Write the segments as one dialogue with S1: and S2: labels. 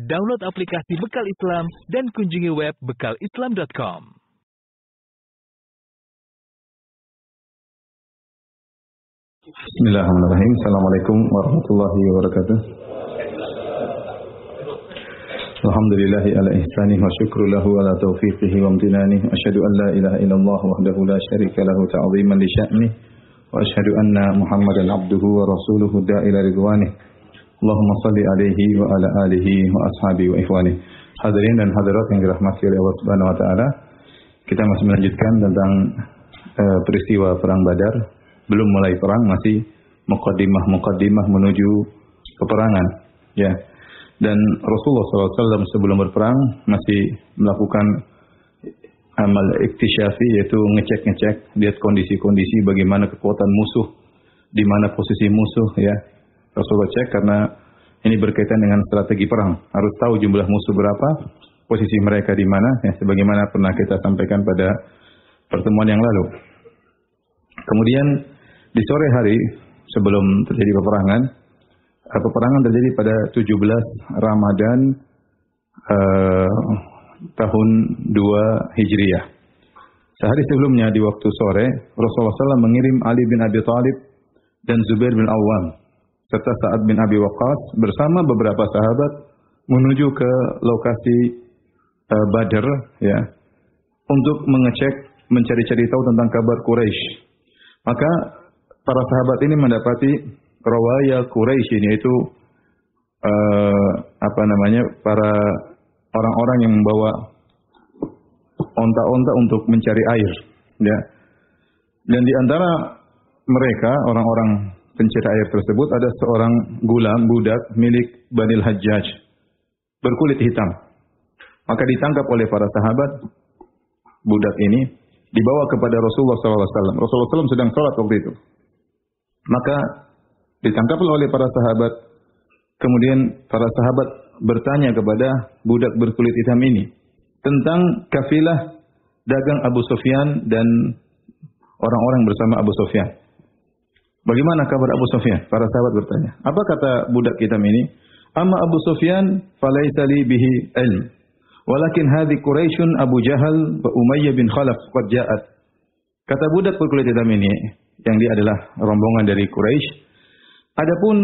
S1: Download aplikasi Bekal Islam dan kunjungi web bekalislam.com.
S2: Bismillahirrahmanirrahim. Assalamualaikum warahmatullahi wabarakatuh. Alhamdulillahi ala ihsanih wa syukru lahu ala taufiqihi wa amtinanih. Asyhadu an la ilaha illallah wahdahu la syarika lahu ta'ziman li sya'nih. Wa asyhadu anna Muhammadan abduhu wa rasuluhu da'ila ridwanih. Allahumma salli alaihi wa ala alihi wa ashabihi wa ikhwanih. Hadirin dan hadirat yang dirahmati oleh Allah Subhanahu wa taala. Kita masih melanjutkan tentang peristiwa perang Badar. Belum mulai perang, masih muqaddimah menuju peperangan, ya. Dan Rasulullah SAW sebelum berperang masih melakukan amal iktisyafi, yaitu ngecek, lihat kondisi-kondisi bagaimana kekuatan musuh, di mana posisi musuh, ya. Rasulullah cek karena ini berkaitan dengan strategi perang. Harus tahu jumlah musuh berapa, posisi mereka di mana, ya, sebagaimana pernah kita sampaikan pada pertemuan yang lalu. Kemudian di sore hari sebelum terjadi peperangan terjadi pada 17 Ramadan tahun 2 Hijriah. Sehari sebelumnya di waktu sore, Rasulullah SAW mengirim Ali bin Abi Thalib dan Zubair bin Awwam serta Sa'ad bin Abi Waqqas bersama beberapa sahabat menuju ke lokasi Badar, ya, untuk mengecek, mencari-cari tahu tentang kabar Quraisy. Maka para sahabat ini mendapati rawaya Quraisy, yaitu para orang-orang yang membawa onta-onta untuk mencari air, ya. Dan di antara mereka, orang-orang pencari air tersebut, ada seorang budak milik Banil Hajjaj berkulit hitam. Maka ditangkap oleh para sahabat budak ini, dibawa kepada Rasulullah SAW. Rasulullah SAW sedang sholat waktu itu. Maka ditangkaplah oleh para sahabat. Kemudian para sahabat bertanya kepada budak berkulit hitam ini tentang kafilah dagang Abu Sufyan dan orang-orang bersama Abu Sufyan. Bagaimana kabar Abu Sufyan? Para sahabat bertanya. Apa kata budak hitam ini? Amma Abu Sufyan falaysa li bihi ilm. Walakin hadhi Quraisyun Abu Jahal wa Umayyah bin Khalaf qad ja'at. Kata budak berkulit hitam ini, yang dia adalah rombongan dari Quraisy. Adapun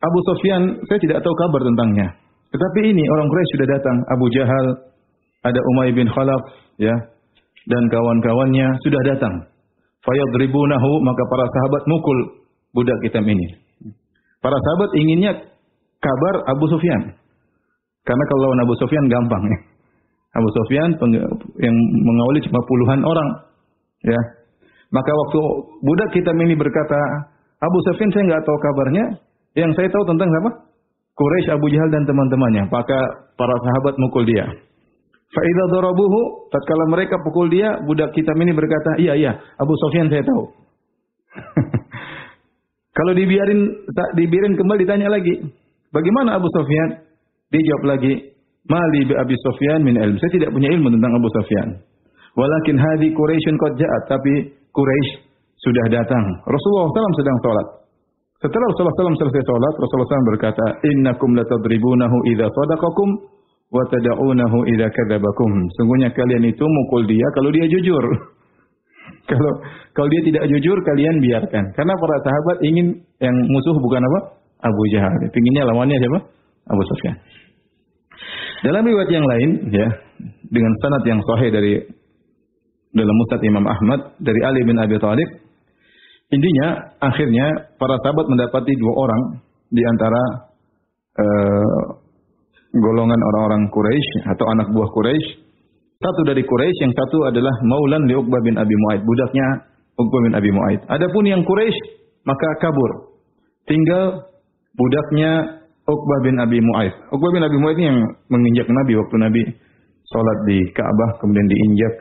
S2: Abu Sufyan, saya tidak tahu kabar tentangnya. Tetapi ini orang Quraisy sudah datang. Abu Jahal, ada Umayyah bin Khalaf, ya, dan kawan-kawannya sudah datang. Fayadribunahu, maka para sahabat mukul budak hitam ini. Para sahabat inginnya kabar Abu Sufyan. Karena kalau lawan Abu Sufyan gampang, ya. Abu Sufyan yang mengawali cuma puluhan orang, ya. Maka waktu budak hitam ini berkata, Abu Sufyan saya enggak tahu kabarnya, yang saya tahu tentang siapa? Quraisy, Abu Jahal dan teman-temannya. Maka para sahabat mukul dia. Fa idza darabuhu, tatkala mereka pukul dia, budak hitam ini berkata, iya, Abu Sufyan saya tahu. Kalau dibiarin kembali ditanya lagi, bagaimana Abu Sufyan? Dia jawab lagi, mali bi Abi Sufyan min ilm. Saya tidak punya ilmu tentang Abu Sufyan. Walakin hadhi Quraisyun qad ja'at, tapi Quraisy sudah datang. Rasulullah SAW sedang sholat. Setelah Rasulullah SAW selesai sholat, Rasulullah SAW berkata, innakum latadribunahu idza sadaqakum wa tada'unahu idza kadzabakum. Sungguhnya kalian itu mukul dia kalau dia jujur. Kalau dia tidak jujur, kalian biarkan. Karena para sahabat ingin yang musuh bukan apa? Abu Jahal. Pinginnya lawannya siapa? Abu Sufyan. Dalam riwayat yang lain, ya, dengan sanad yang sahih dalam Musnad Imam Ahmad dari Ali bin Abi Thalib, intinya akhirnya para sahabat mendapati dua orang di antara golongan orang-orang Quraisy atau anak buah Quraisy. Satu dari Quraisy, yang satu adalah Maulan li Uqbah bin Abi Mu'aid, budaknya Uqbah bin Abi Mu'aid. Adapun yang Quraisy maka kabur. Tinggal budaknya Uqbah bin Abi Mu'aid. Uqbah bin Abi Mu'aid ini yang menginjak Nabi waktu Nabi salat di Ka'bah, kemudian diinjak,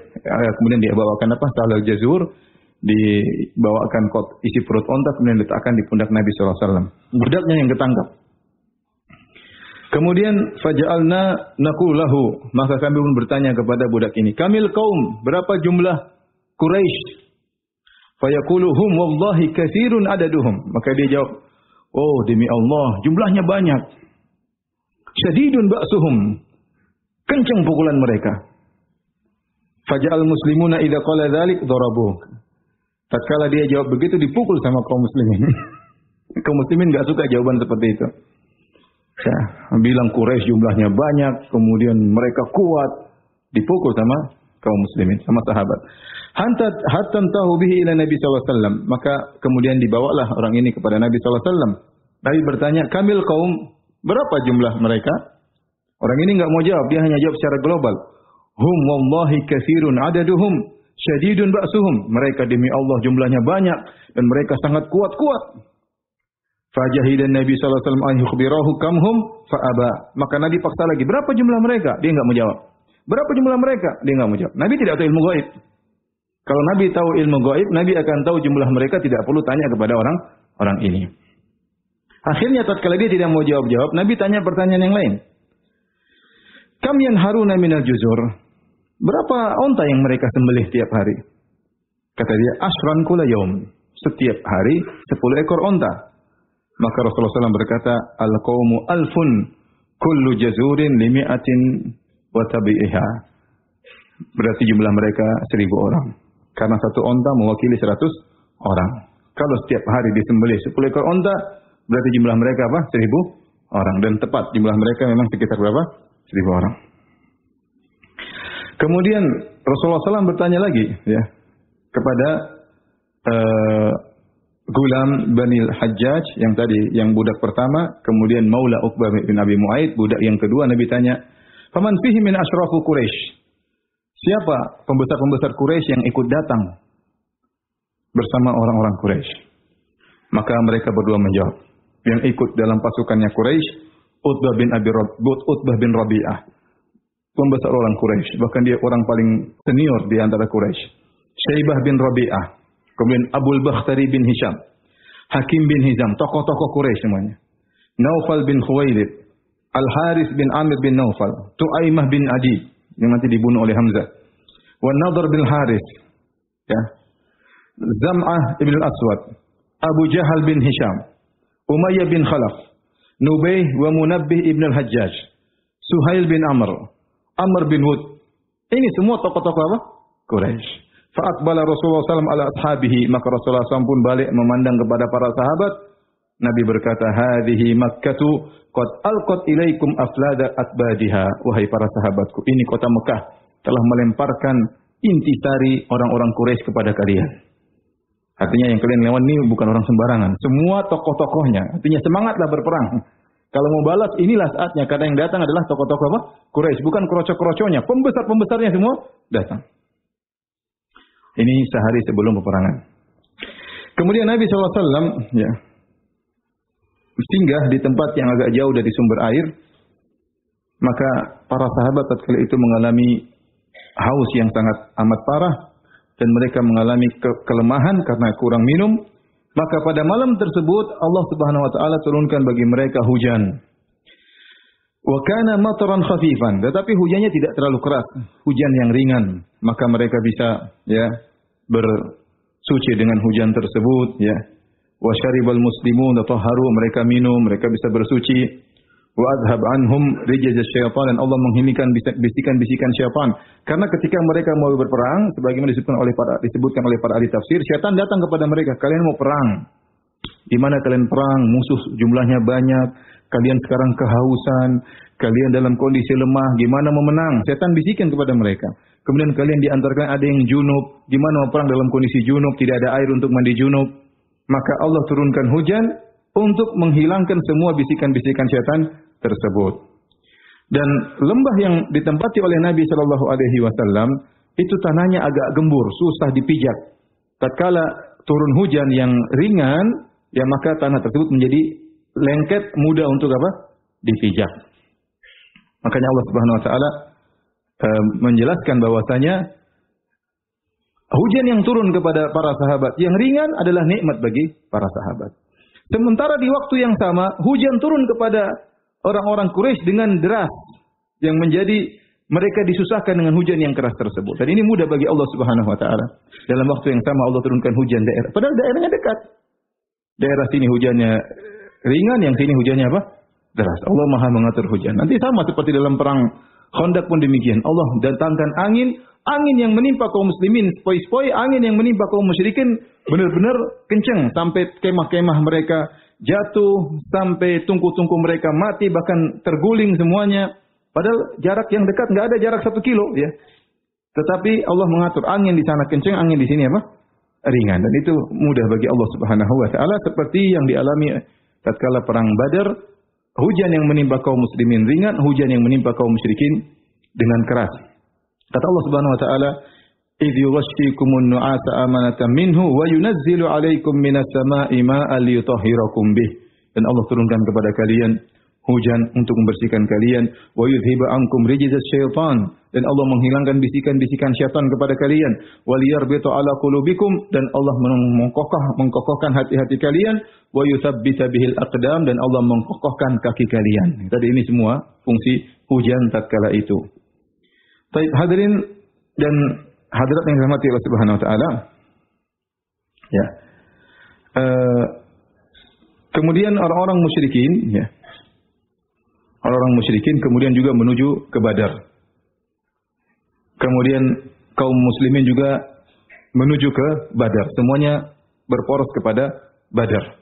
S2: kemudian dibawakan Salal Jazur, dibawakan isi perut onta, kemudian diletakkan di pundak Nabi SAW. Budaknya yang ketangkap. Kemudian faja'alna naqulahu, maka kami pun bertanya kepada budak ini, kamil kaum, berapa jumlah Quraisy? Fayaqulu hum wallahi katsirun adaduhum. Maka dia jawab, oh demi Allah, jumlahnya banyak. Syadidun ba'suhum. Kencang pukulan mereka. Faja'al muslimuna idza qala dzalik darabuh. Tatkala dia jawab begitu dipukul sama kaum muslimin. Kaum muslimin enggak suka jawaban seperti itu. Ya, bilang Quraisy jumlahnya banyak, kemudian mereka kuat, dipukul sama kaum muslimin, sama sahabat. Hatta tahu bihi ila Nabi sallallahu alaihi wasallam. Maka kemudian dibawalah orang ini kepada Nabi sallallahu alaihi wasallam. Nabi bertanya, "Kamil kaum, berapa jumlah mereka?" Orang ini enggak mau jawab, dia hanya jawab secara global. Hum wallahi katsirun adaduhum syadidun ba'suhum. Mereka demi Allah jumlahnya banyak dan mereka sangat kuat-kuat. Fajahidan Nabi sallallahu alaihi wasallam an yukhbirahu kamhum faaba. Maka Nabi paksa lagi, berapa jumlah mereka? Dia enggak mau jawab. Berapa jumlah mereka? Dia enggak mau jawab. Nabi tidak tahu ilmu gaib. Kalau Nabi tahu ilmu gaib, Nabi akan tahu jumlah mereka, tidak perlu tanya kepada orang ini. Akhirnya tatkala dia tidak mau jawab-jawab, Nabi tanya pertanyaan yang lain. Kam yanharuna minal juzur? Berapa onta yang mereka sembelih tiap hari? Kata dia, asran kula yaum. Setiap hari 10 ekor onta. Maka Rasulullah SAW berkata, al-qawmu alfun kullu jazurin limi'atin wa tabi'iha. Berarti jumlah mereka 1000 orang. Karena satu onta mewakili 100 orang. Kalau setiap hari disembelih 10 ekor onta, berarti jumlah mereka apa? 1000 orang. Dan tepat jumlah mereka memang sekitar berapa? 1000 orang. Kemudian Rasulullah SAW bertanya lagi ya kepada Gulam Bani Hajjaj yang budak pertama, kemudian Maula Uqbah bin Abi Mu'aid, budak yang kedua. Nabi tanya, "Faman fihi min asyrafu Quraisy?" Siapa pembesar-pembesar Quraisy yang ikut datang bersama orang-orang Quraisy? Maka mereka berdua menjawab, yang ikut dalam pasukannya Quraisy, Utbah bin Rabi'ah, pembesar orang Quraisy, bahkan dia orang paling senior di antara Quraisy. Syaibah bin Rabi'ah, kemudian Abul Bakhtari bin Hisham, Hakim bin Hizam, tokoh-tokoh Quraisy semuanya. Naufal bin Khuwailid, Al-Haris bin Amir bin Naufal, Tu'aimah bin Adi yang nanti dibunuh oleh Hamzah, Wan Nadhr bin Haris, ya. Zam'ah ibn al-Aswad, Abu Jahal bin Hisham, Umayyah bin Khalaf, Nubayh wa Munabbih ibn al-Hajjaj, Suhail bin Amr bin Wud. Ini semua tokoh-tokoh apa? Quraisy. Fa'aqbala Rasulullah SAW ala ashabihi. Maka Rasulullah SAW pun balik memandang kepada para sahabat. Nabi berkata, "Hadhihi Makkatu qad alqat ilaikum aflada atbadiha." Wahai para sahabatku, ini kota Mekah telah melemparkan intisari orang-orang Quraisy kepada kalian. Artinya yang kalian lawan ini bukan orang sembarangan. Semua tokoh-tokohnya. Artinya semangatlah berperang. Kalau mau balas, inilah saatnya. Karena yang datang adalah tokoh-tokoh apa? Quraisy, bukan kroco-kroconya. Pembesar-pembesarnya semua datang. Ini sehari sebelum peperangan. Kemudian Nabi SAW ya, singgah di tempat yang agak jauh dari sumber air. Maka para sahabat tatkala itu mengalami haus yang sangat amat parah. Dan mereka mengalami kelemahan karena kurang minum. Maka pada malam tersebut Allah Subhanahu wa taala turunkan bagi mereka hujan. Wa kana mataran khafifan, tetapi hujannya tidak terlalu keras, hujan yang ringan. Maka mereka bisa ya bersuci dengan hujan tersebut ya. Wa syaribal muslimun tatahharu, mereka minum, mereka bisa bersuci. Wa adhab anhum rijaz syaitan, dan Allah menghilangkan bisikan-bisikan syaitan. Karena ketika mereka mau berperang, sebagaimana disebutkan oleh para ahli tafsir, syaitan datang kepada mereka, "Kalian mau perang. Di mana kalian perang? Musuh jumlahnya banyak. Kalian sekarang kehausan. Kalian dalam kondisi lemah. Gimana mau menang?" Syaitan bisikan kepada mereka. Kemudian kalian di antara kalian ada yang junub. Gimana mau perang dalam kondisi junub? Tidak ada air untuk mandi junub. Maka Allah turunkan hujan untuk menghilangkan semua bisikan-bisikan syaitan tersebut. Dan lembah yang ditempati oleh Nabi Shallallahu Alaihi Wasallam itu tanahnya agak gembur, susah dipijak. Tatkala turun hujan yang ringan, ya maka tanah tersebut menjadi lengket, mudah untuk apa? Dipijak. Makanya Allah Subhanahu Wa Taala menjelaskan bahwasanya hujan yang turun kepada para sahabat yang ringan adalah nikmat bagi para sahabat. Sementara di waktu yang sama, hujan turun kepada orang-orang Quraisy dengan deras, yang menjadi mereka disusahkan dengan hujan yang keras tersebut. Dan ini mudah bagi Allah Subhanahu wa taala. Dalam waktu yang sama Allah turunkan hujan daerah, padahal daerahnya dekat. Daerah sini hujannya ringan, yang sini hujannya apa? deras. Allah Maha mengatur hujan. Nanti sama seperti dalam perang Khandaq pun demikian. Allah datangkan angin yang menimpa kaum muslimin, sepoi-sepoi, angin yang menimpa kaum musyrikin benar-benar kencang sampai kemah-kemah mereka jatuh, sampai tungku-tungku mereka mati, bahkan terguling semuanya. Padahal jarak yang dekat nggak ada jarak 1 kilo, ya. Tetapi Allah mengatur angin di sana kencang, angin di sini apa? Ringan. Dan itu mudah bagi Allah Subhanahu wa taala, seperti yang dialami tatkala perang Badar. Hujan yang menimpa kaum muslimin ringan, hujan yang menimpa kaum musyrikin dengan keras. Kata Allah Subhanahu wa taala, "Idh yughashshikumun nu'asa amanatan minhu wa yunazzilu 'alaikum minas sama'i ma'an liyutahhirakum bih." Dan Allah turunkan kepada kalian hujan untuk membersihkan kalian, wa yudhiba ankum rijzas syaitan, dan Allah menghilangkan bisikan-bisikan syaitan kepada kalian, wa liyarbita ala qulubikum, dan Allah mengkokohkan hati-hati kalian, wa yuthabbita bihil aqdam, dan Allah mengkokohkan kaki kalian. Tadi ini semua fungsi hujan tatkala itu. Baik, hadirin dan hadirat yang dirahmati Allah Subhanahu wa taala. Ya. Kemudian orang-orang musyrikin, ya. Orang-orang musyrikin kemudian juga menuju ke Badar. Kemudian kaum muslimin juga menuju ke Badar. Semuanya berporos kepada Badar.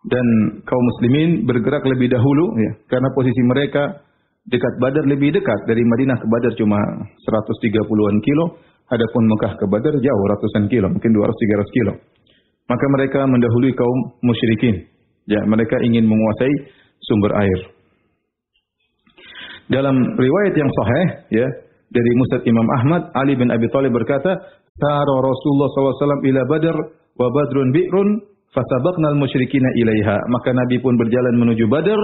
S2: Dan kaum muslimin bergerak lebih dahulu, ya, karena posisi mereka dekat Badar, lebih dekat. Dari Madinah ke Badar cuma 130-an kilo. Adapun Mekah ke Badar jauh ratusan kilo, mungkin 200-300 kilo. Maka mereka mendahului kaum musyrikin. Ya, mereka ingin menguasai sumber air. Dalam riwayat yang sahih, ya, dari Musnad Imam Ahmad, Ali bin Abi Thalib berkata, "Sara Rasulullah SAW ila Badr wa Badrun bi'run fasabaqnal musyrikina ilaiha." Maka Nabi pun berjalan menuju Badar,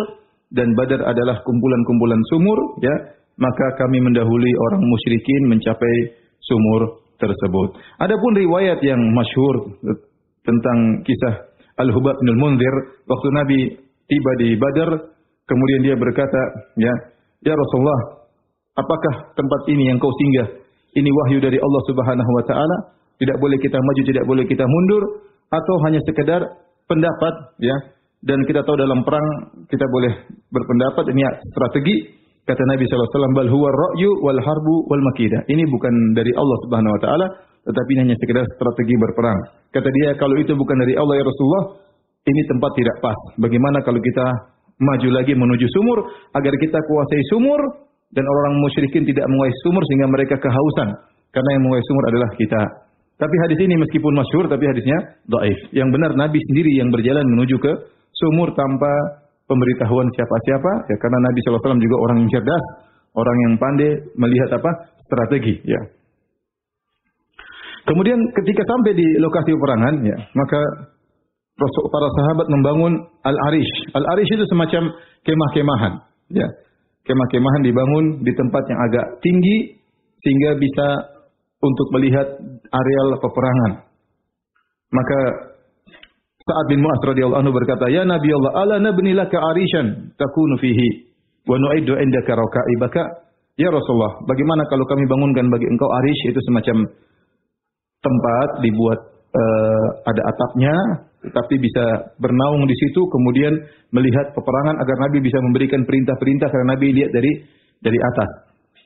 S2: dan Badar adalah kumpulan-kumpulan sumur, ya. Maka kami mendahului orang musyrikin mencapai sumur tersebut. Adapun riwayat yang masyhur tentang kisah Al-Hubab bin Al-Munzir, waktu Nabi tiba di Badar, kemudian dia berkata, Ya Rasulullah, apakah tempat ini yang kau singgah? Ini wahyu dari Allah Subhanahu wa taala, tidak boleh kita maju, tidak boleh kita mundur, atau hanya sekedar pendapat, ya. Dan kita tahu dalam perang kita boleh berpendapat, ini strategi. Kata Nabi sallallahu alaihi wasallam, "Bal huwa ar-ra'yu wal harbu wal makidah." Ini bukan dari Allah Subhanahu wa taala, tetapi ini hanya sekedar strategi berperang. Kata dia, kalau itu bukan dari Allah ya Rasulullah, ini tempat tidak pas. Bagaimana kalau kita maju lagi menuju sumur, agar kita kuasai sumur, dan orang musyrikin tidak menguasai sumur sehingga mereka kehausan. Karena yang menguasai sumur adalah kita. Tapi hadis ini meskipun masyhur, tapi hadisnya dhaif. Yang benar Nabi sendiri yang berjalan menuju ke sumur tanpa pemberitahuan siapa-siapa, ya, karena Nabi SAW juga orang yang cerdas, orang yang pandai melihat strategi, ya. Kemudian ketika sampai di lokasi peperangan, ya, maka para sahabat membangun Al-Arish. Al-Arish itu semacam kemah-kemahan, ya. Kemah-kemahan dibangun di tempat yang agak tinggi sehingga bisa untuk melihat areal peperangan. Maka Sa'ad bin Mu'adz radhiyallahu anhu berkata, "Ya Nabi Allah, ala nabni laka arishan takunu fihi wa nu'iddu indaka raka'ibaka?" Ya Rasulullah, bagaimana kalau kami bangunkan bagi engkau arish, itu semacam tempat dibuat ada atapnya, tetapi bisa bernaung di situ, kemudian melihat peperangan agar Nabi bisa memberikan perintah-perintah karena Nabi lihat dari atas.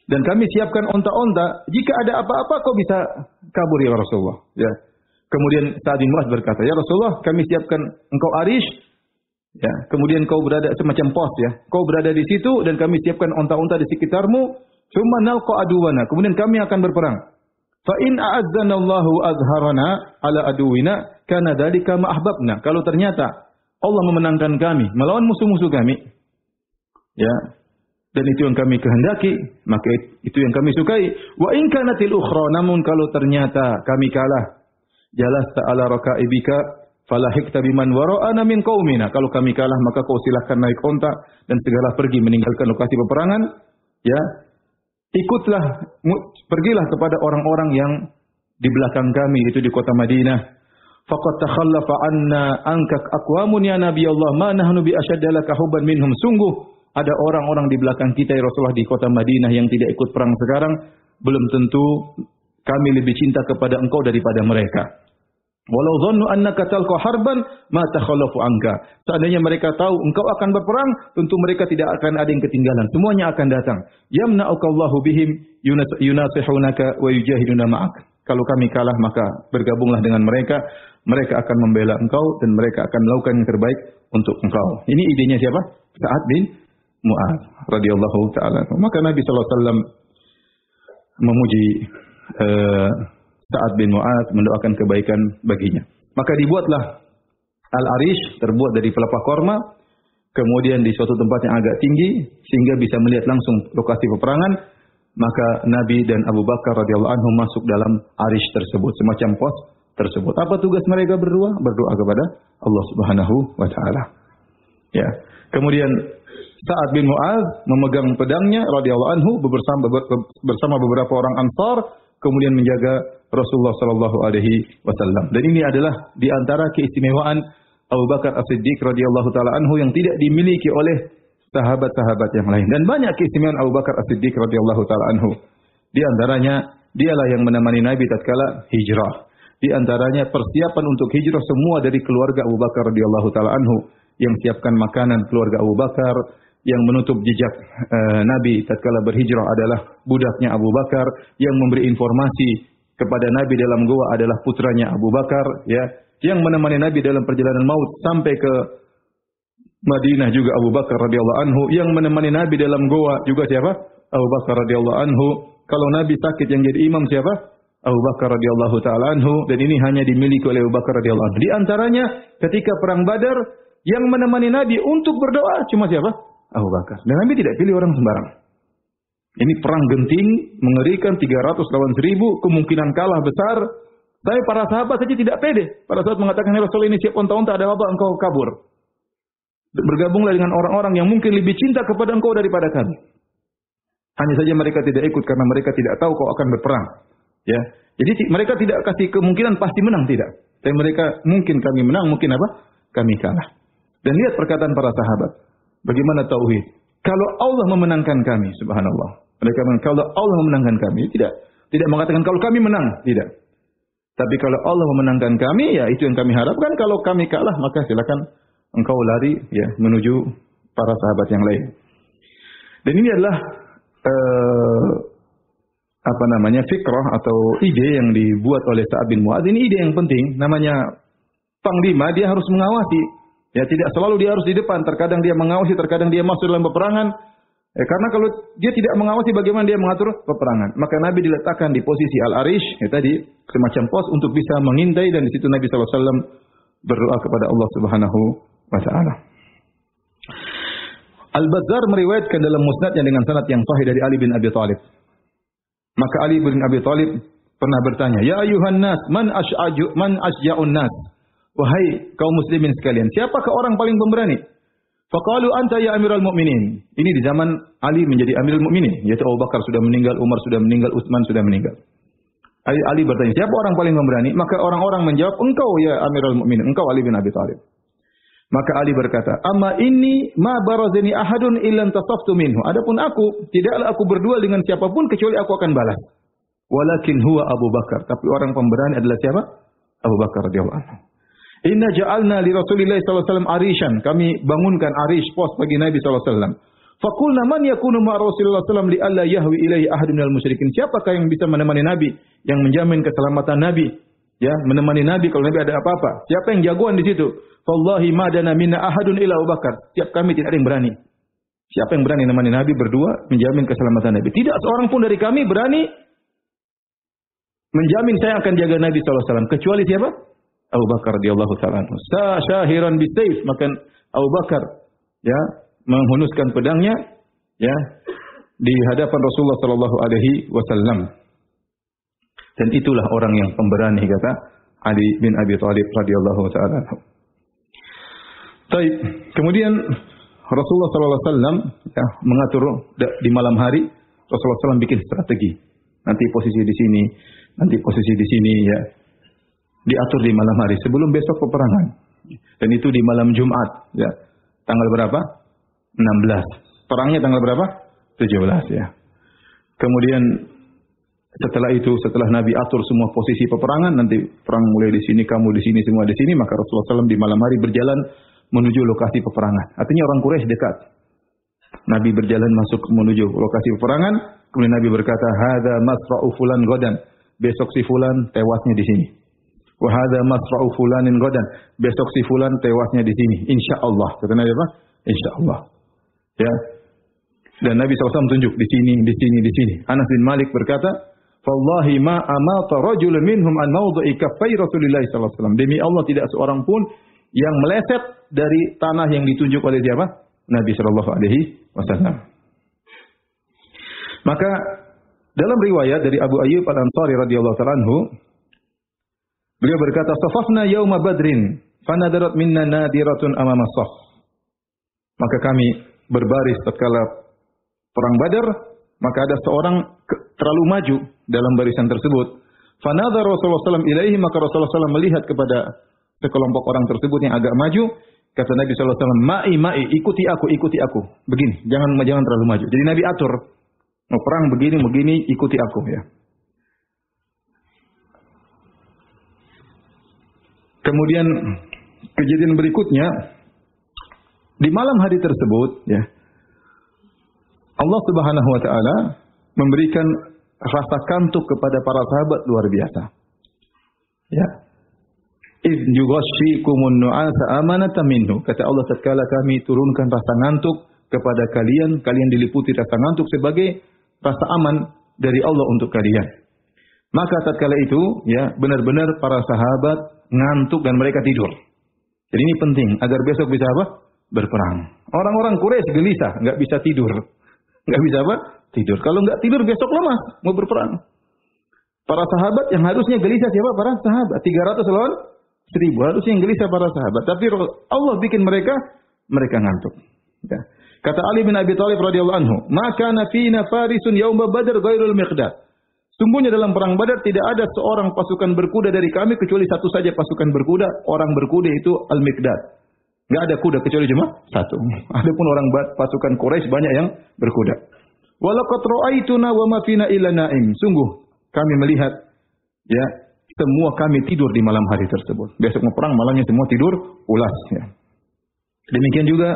S2: Dan kami siapkan onta-onta, jika ada apa-apa kau bisa kabur ya Rasulullah. Ya. Kemudian Sa'ad bin Mu'adz berkata, "Ya Rasulullah, kami siapkan engkau arish, ya. Kemudian kau berada semacam pos, ya. Kau berada di situ dan kami siapkan onta-onta di sekitarmu, tsumma nalqa aduwana." Kemudian kami akan berperang. Fa in a'azzanallahu azharana ala aduwina kana dzalika ma ahbabna. Kalau ternyata Allah memenangkan kami melawan musuh-musuh kami, ya, dan itu yang kami kehendaki, maka itu yang kami sukai. Wa in kanatil ukhra, namun kalau ternyata kami kalah, jalasta ala rakaibika falahikta biman wara'ana min qaumina. Kalau kami kalah, maka kau silakan naik onta dan segala pergi meninggalkan lokasi peperangan, ya. Pergilah kepada orang-orang yang di belakang kami, itu di kota Madinah. Faqad takhallafa anna ankak aqwamun ya Nabi Allah, ma nahnu bi ashadda laka hubban minhum. Sungguh ada orang-orang di belakang kita ya Rasulullah di kota Madinah yang tidak ikut perang sekarang, belum tentu kami lebih cinta kepada engkau daripada mereka. Walau dhannu annaka talqa harban ma takhallafu anka. Seandainya mereka tahu engkau akan berperang, tentu mereka tidak akan ada yang ketinggalan. Semuanya akan datang. Yamna'ukallahu bihim yunasihunaka wa yujahiduna ma'ak. Kalau kami kalah maka bergabunglah dengan mereka. Mereka akan membela engkau dan mereka akan melakukan yang terbaik untuk engkau. Ini idenya siapa? Sa'ad bin Mu'adz radhiyallahu taala. Maka Nabi sallallahu alaihi wasallam memuji Sa'ad bin Mu'adz, mendoakan kebaikan baginya. Maka dibuatlah Al-Arish, terbuat dari pelepah korma, kemudian di suatu tempat yang agak tinggi sehingga bisa melihat langsung lokasi peperangan. Maka Nabi dan Abu Bakar radhiyallahu anhu masuk dalam Arish tersebut, semacam pos tersebut. Apa tugas mereka berdua? Berdoa kepada Allah Subhanahu wa taala. Ya. Kemudian Sa'ad bin Mu'adz memegang pedangnya radhiyallahu anhu bersama beberapa orang Ansar, kemudian menjaga Rasulullah sallallahu alaihi wasallam. Dan ini adalah di antara keistimewaan Abu Bakar As-Siddiq radhiyallahu taala anhu yang tidak dimiliki oleh sahabat-sahabat yang lain. Dan banyak keistimewaan Abu Bakar As-Siddiq radhiyallahu taala anhu. Di antaranya dialah yang menemani Nabi tatkala hijrah. Di antaranya persiapan untuk hijrah semua dari keluarga Abu Bakar radhiyallahu taala anhu, yang siapkan makanan keluarga Abu Bakar, yang menutup jejak Nabi tatkala berhijrah adalah budaknya Abu Bakar, yang memberi informasi kepada Nabi dalam goa adalah putranya Abu Bakar, ya, yang menemani Nabi dalam perjalanan maut sampai ke Madinah juga Abu Bakar radhiyallahu anhu, yang menemani Nabi dalam goa juga siapa? Abu Bakar radhiyallahu anhu. Kalau Nabi sakit yang jadi imam siapa? Abu Bakar radhiyallahu taala anhu, dan ini hanya dimiliki oleh Abu Bakar radhiyallahu anhu. Di antaranya ketika perang Badar yang menemani Nabi untuk berdoa cuma siapa? Abu Bakar. Dan Nabi tidak pilih orang sembarang. Ini perang genting, mengerikan, 300 lawan 1000, kemungkinan kalah besar. Tapi para sahabat saja tidak pede. Pada saat mengatakan, ya Rasul, ini siap onta-onta, ada apa engkau kabur. Bergabunglah dengan orang-orang yang mungkin lebih cinta kepada engkau daripada kami. Hanya saja mereka tidak ikut karena mereka tidak tahu kau akan berperang. Ya, jadi mereka tidak kasih kemungkinan pasti menang, tidak. Tapi mereka mungkin kami menang, mungkin apa? Kami kalah. Dan lihat perkataan para sahabat. Bagaimana tauhid? Kalau Allah memenangkan kami, subhanallah. Mereka mengatakan, kalau Allah memenangkan kami, tidak mengatakan kalau kami menang, tidak. Tapi kalau Allah memenangkan kami, ya itu yang kami harapkan. Kalau kami kalah, maka silakan engkau lari ya menuju para sahabat yang lain. Dan ini adalah fikrah atau ide yang dibuat oleh Sa'ad bin Mu'adz. Ini ide yang penting. Namanya panglima, dia harus mengawasi. Ya, tidak selalu dia harus di depan. Terkadang dia mengawasi, terkadang dia masuk dalam peperangan. Karena kalau dia tidak mengawasi, bagaimana dia mengatur peperangan? Maka Nabi diletakkan di posisi Al-Arish, ya tadi semacam pos untuk bisa mengintai, dan di situ Nabi SAW berdoa kepada Allah Subhanahu wa taala. Al-Bazzar meriwayatkan dalam musnadnya dengan sanad yang sahih dari Ali bin Abi Thalib. Maka Ali bin Abi Thalib pernah bertanya, "Ya ayuhan nas, man asja'un nas?" Wahai kaum muslimin sekalian, siapakah orang paling pemberani? Faqalu anta ya Amirul Mukminin. Ini di zaman Ali menjadi Amirul Mukminin, yaitu Abu Bakar sudah meninggal, Umar sudah meninggal, Utsman sudah meninggal. Ali bertanya, siapa orang paling pemberani? Maka orang-orang menjawab, engkau ya Amirul Mukminin, engkau Ali bin Abi Thalib. Maka Ali berkata, "Amma inni ma barazani ahadun illa tasaftu minhu." Adapun aku, tidaklah aku berduel dengan siapapun kecuali aku akan balas. Walakin huwa Abu Bakar, tapi orang pemberani adalah siapa? Abu Bakar radhiyallahu anhu. Inna ja'alna li Rasulillah sallallahu alaihi wasallam arishan. Kami bangunkan arish, pos bagi Nabi sallallahu alaihi wasallam. Faqulna man yakunu ma Rasulillah sallallahu alaihi wasallam li alla yahwi ilaihi ahadun minal musyrikin. Siapakah yang bisa menemani Nabi, yang menjamin keselamatan Nabi? Ya, menemani Nabi kalau Nabi ada apa-apa. Siapa yang jagoan di situ? Wallahi ma dana minna ahadun illa Abu Bakar. Tiap kami tidak ada yang berani. Siapa yang berani menemani Nabi berdua menjamin keselamatan Nabi? Tidak seorang pun dari kami berani menjamin saya akan jaga Nabi sallallahu alaihi wasallam kecuali siapa? Abu Bakar radhiyallahu ta'ala anhu. Syahiran bisayf, maka Abu Bakar ya menghunuskan pedangnya ya di hadapan Rasulullah sallallahu alaihi wasallam. Dan itulah orang yang pemberani, kata Ali bin Abi Thalib radhiyallahu ta'ala anhu. Baik, kemudian Rasulullah sallallahu alaihi wasallam ya mengatur di malam hari. Rasulullah SAW bikin strategi. Nanti posisi di sini, nanti posisi di sini ya. Diatur di malam hari sebelum besok peperangan. Dan itu di malam Jumat, ya. Tanggal berapa? 16. Perangnya tanggal berapa? 17, ya. Kemudian Setelah itu, setelah Nabi atur semua posisi peperangan, nanti perang mulai di sini, kamu di sini, semua di sini, maka Rasulullah SAW di malam hari berjalan menuju lokasi peperangan. Artinya orang Quraisy dekat. Nabi berjalan masuk menuju lokasi peperangan, kemudian Nabi berkata, "Hadza masra'u fulan godan." Besok si fulan tewasnya di sini. "Wa hadza masra'u fulanin godan." Besok si fulan tewasnya di sini. Insyaallah. Kata Nabi apa? Insyaallah. Ya. Dan Nabi SAW tunjuk di sini, di sini, di sini. Anas bin Malik berkata, "Wallahi ma amata rajulun minhum an mawdu'i kaffai Rasulillah sallallahu alaihi wasallam." Demi Allah tidak seorang pun yang meleset dari tanah yang ditunjuk oleh siapa? Nabi sallallahu alaihi wasallam. Maka dalam riwayat dari Abu Ayyub Al-Ansari radhiyallahu ta'ala anhu, beliau berkata, "Safafna yauma Badrin, fanadarat minna nadiratun amama saf." Maka kami berbaris tatkala perang Badar, maka ada seorang terlalu maju dalam barisan tersebut. Fanadhar Rasulullah SAW ilaihi, maka Rasulullah SAW melihat kepada sekelompok orang tersebut yang agak maju. Kata Nabi SAW, ma'i, ikuti aku. Begini, jangan terlalu maju. Jadi Nabi atur, mau perang begini, ikuti aku. Ya. Kemudian kejadian berikutnya, di malam hari tersebut, ya, Allah Subhanahu wa taala memberikan rasa kantuk kepada para sahabat luar biasa. Ya. Idh yughashshikumun nu'asa amanatan minhu. Kata Allah, tatkala kami turunkan rasa ngantuk kepada kalian, kalian diliputi rasa ngantuk sebagai rasa aman dari Allah untuk kalian. Maka tatkala itu, ya, benar-benar para sahabat ngantuk dan mereka tidur. Jadi ini penting agar besok bisa apa? Berperang. Orang-orang Quraisy gelisah, enggak bisa tidur. Enggak bisa apa? Tidur. Kalau enggak tidur besok lemah mau berperang. Para sahabat yang harusnya gelisah siapa? Para sahabat. 300 lawan 1000. Harusnya yang gelisah para sahabat. Tapi Allah bikin mereka ngantuk. Ya. Kata Ali bin Abi Thalib radhiyallahu anhu, "Maka nafina farisun yauma Badr ghairul Miqdad." Sungguhnya dalam perang Badar tidak ada seorang pasukan berkuda dari kami kecuali satu saja pasukan berkuda. Orang berkuda itu Al-Miqdad. Enggak ada kuda kecuali cuma satu. Adapun orang pasukan Quraisy banyak yang berkuda. Walaqad ra'aituna wa ma fina illa na'im. Sungguh kami melihat, ya, semua kami tidur di malam hari tersebut. Besok mau perang malamnya semua tidur ulas, ya. Demikian juga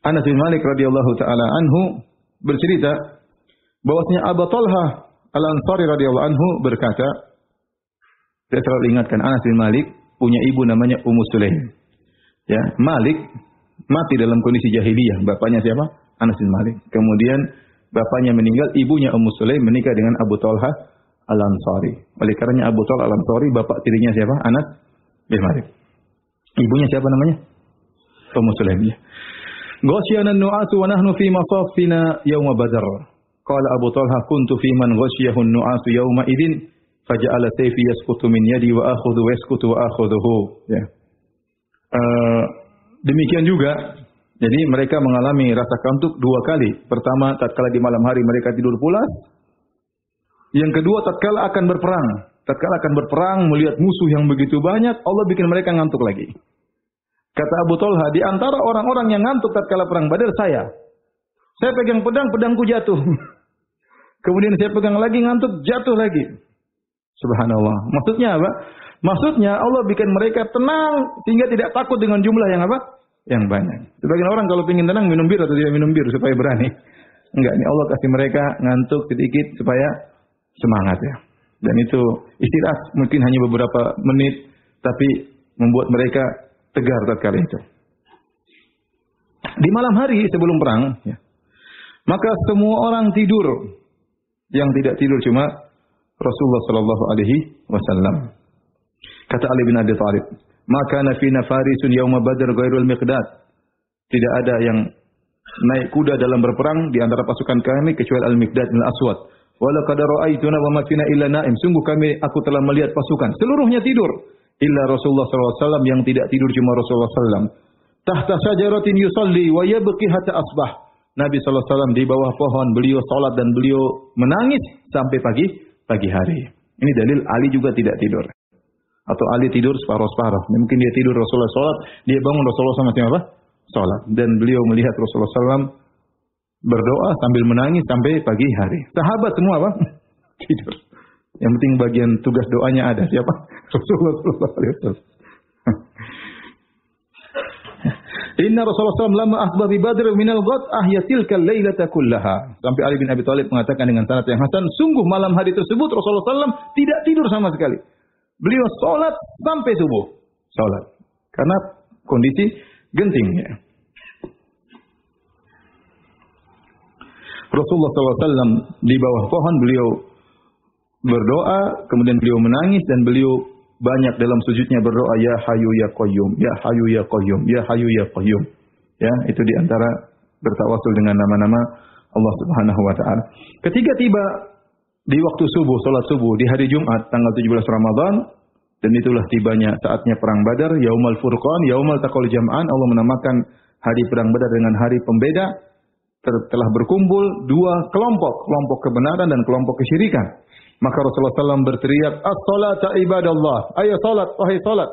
S2: Anas bin Malik radhiyallahu taala anhu bercerita bahwasanya Abu Talha Al-Ansari radhiyallahu anhu berkata, saya selalu ingatkan Anas bin Malik punya ibu namanya Ummu Sulaim. Ya, Malik mati dalam kondisi jahiliyah. Bapaknya siapa? Anas bin Malik. Kemudian bapaknya meninggal, ibunya Ummu Sulaim menikah dengan Abu Talha Al-Ansari. Oleh karenanya Abu Talha Al-Ansari bapak tirinya siapa? Anas bin Malik. Ibunya siapa namanya? Ummu Sulaim. Ya. Ghasyana an-nu'asu wa nahnu fi masafina yauma Badr. Qala Abu Talha kuntu fi man ghasyahu an-nu'asu yauma idzin faja'ala sayfi yasqutu min yadi wa akhudhu wa yasqutu wa akhudhuhu. Ya. Demikian juga, jadi mereka mengalami rasa kantuk dua kali. Pertama, tatkala di malam hari mereka tidur pulas. Yang kedua, tatkala akan berperang. Tatkala akan berperang, melihat musuh yang begitu banyak, Allah bikin mereka ngantuk lagi. Kata Abu Talha, di antara orang-orang yang ngantuk tatkala perang Badar saya. Saya pegang pedang, pedangku jatuh. Kemudian saya pegang lagi, ngantuk, jatuh lagi. Subhanallah. Maksudnya apa? Maksudnya Allah bikin mereka tenang sehingga tidak takut dengan jumlah yang apa? Yang banyak. Sebagian orang kalau ingin tenang minum bir atau tidak minum bir supaya berani. Enggak, ini Allah kasih mereka ngantuk sedikit supaya semangat, ya. Dan itu istirahat mungkin hanya beberapa menit tapi membuat mereka tegar tatkala itu. Di malam hari sebelum perang, ya, maka semua orang tidur. Yang tidak tidur cuma Rasulullah sallallahu alaihi wasallam. Kata Ali bin Abi Thalib, "Maka nafina farisun yauma Badr ghairul Miqdad." Tidak ada yang naik kuda dalam berperang di antara pasukan kami kecuali Al-Miqdad bin Al-Aswad. "Wa laqad ra'aituna wa ma fina illa na'im." Sungguh aku telah melihat pasukan seluruhnya tidur, illa Rasulullah sallallahu alaihi wasallam, yang tidak tidur cuma Rasulullah sallallahu alaihi wasallam. Tahta syajaratin yusalli wa yabqi hatta asbah. Nabi sallallahu alaihi wasallam di bawah pohon, beliau salat dan beliau menangis sampai pagi hari. Ini dalil Ali juga tidak tidur. Atau Ali tidur separuh-separuh. Mungkin dia tidur Rasulullah salat, dia bangun Rasulullah sama apa? Salat. Dan beliau melihat Rasulullah SAW berdoa sambil menangis sampai pagi hari. Sahabat semua apa? Tidur. Yang penting bagian tugas doanya ada. Siapa? Rasulullah sallallahu alaihi wasallam. Inna Rasulullah SAW lama akhbar bi Badr minal ghad ahyatilka lailata kullaha. Sampai Ali bin Abi Thalib mengatakan dengan sanad yang hasan, sungguh malam hari tersebut Rasulullah SAW tidak tidur sama sekali. Beliau salat sampai subuh. Salat. Karena kondisi genting ya. Rasulullah SAW di bawah pohon beliau berdoa, kemudian beliau menangis dan beliau banyak dalam sujudnya berdoa, ya Hayyu ya Qayyum, ya Hayyu ya Qayyum, ya Hayyu ya Qayyum. Ya, itu di antara bertawasul dengan nama-nama Allah Subhanahu wa taala. Ketika tiba di waktu subuh, salat subuh di hari Jumat tanggal 17 Ramadan, dan itulah tibanya saatnya perang Badar, Yaumul Furqan, Yaumul Taqal Jam'an. Allah menamakan hari perang Badar dengan hari pembeda. Telah berkumpul dua kelompok, kelompok kebenaran dan kelompok kesyirikan. Maka Rasulullah SAW berteriak, as-salata ibadallah, ayo salat, wahai salat.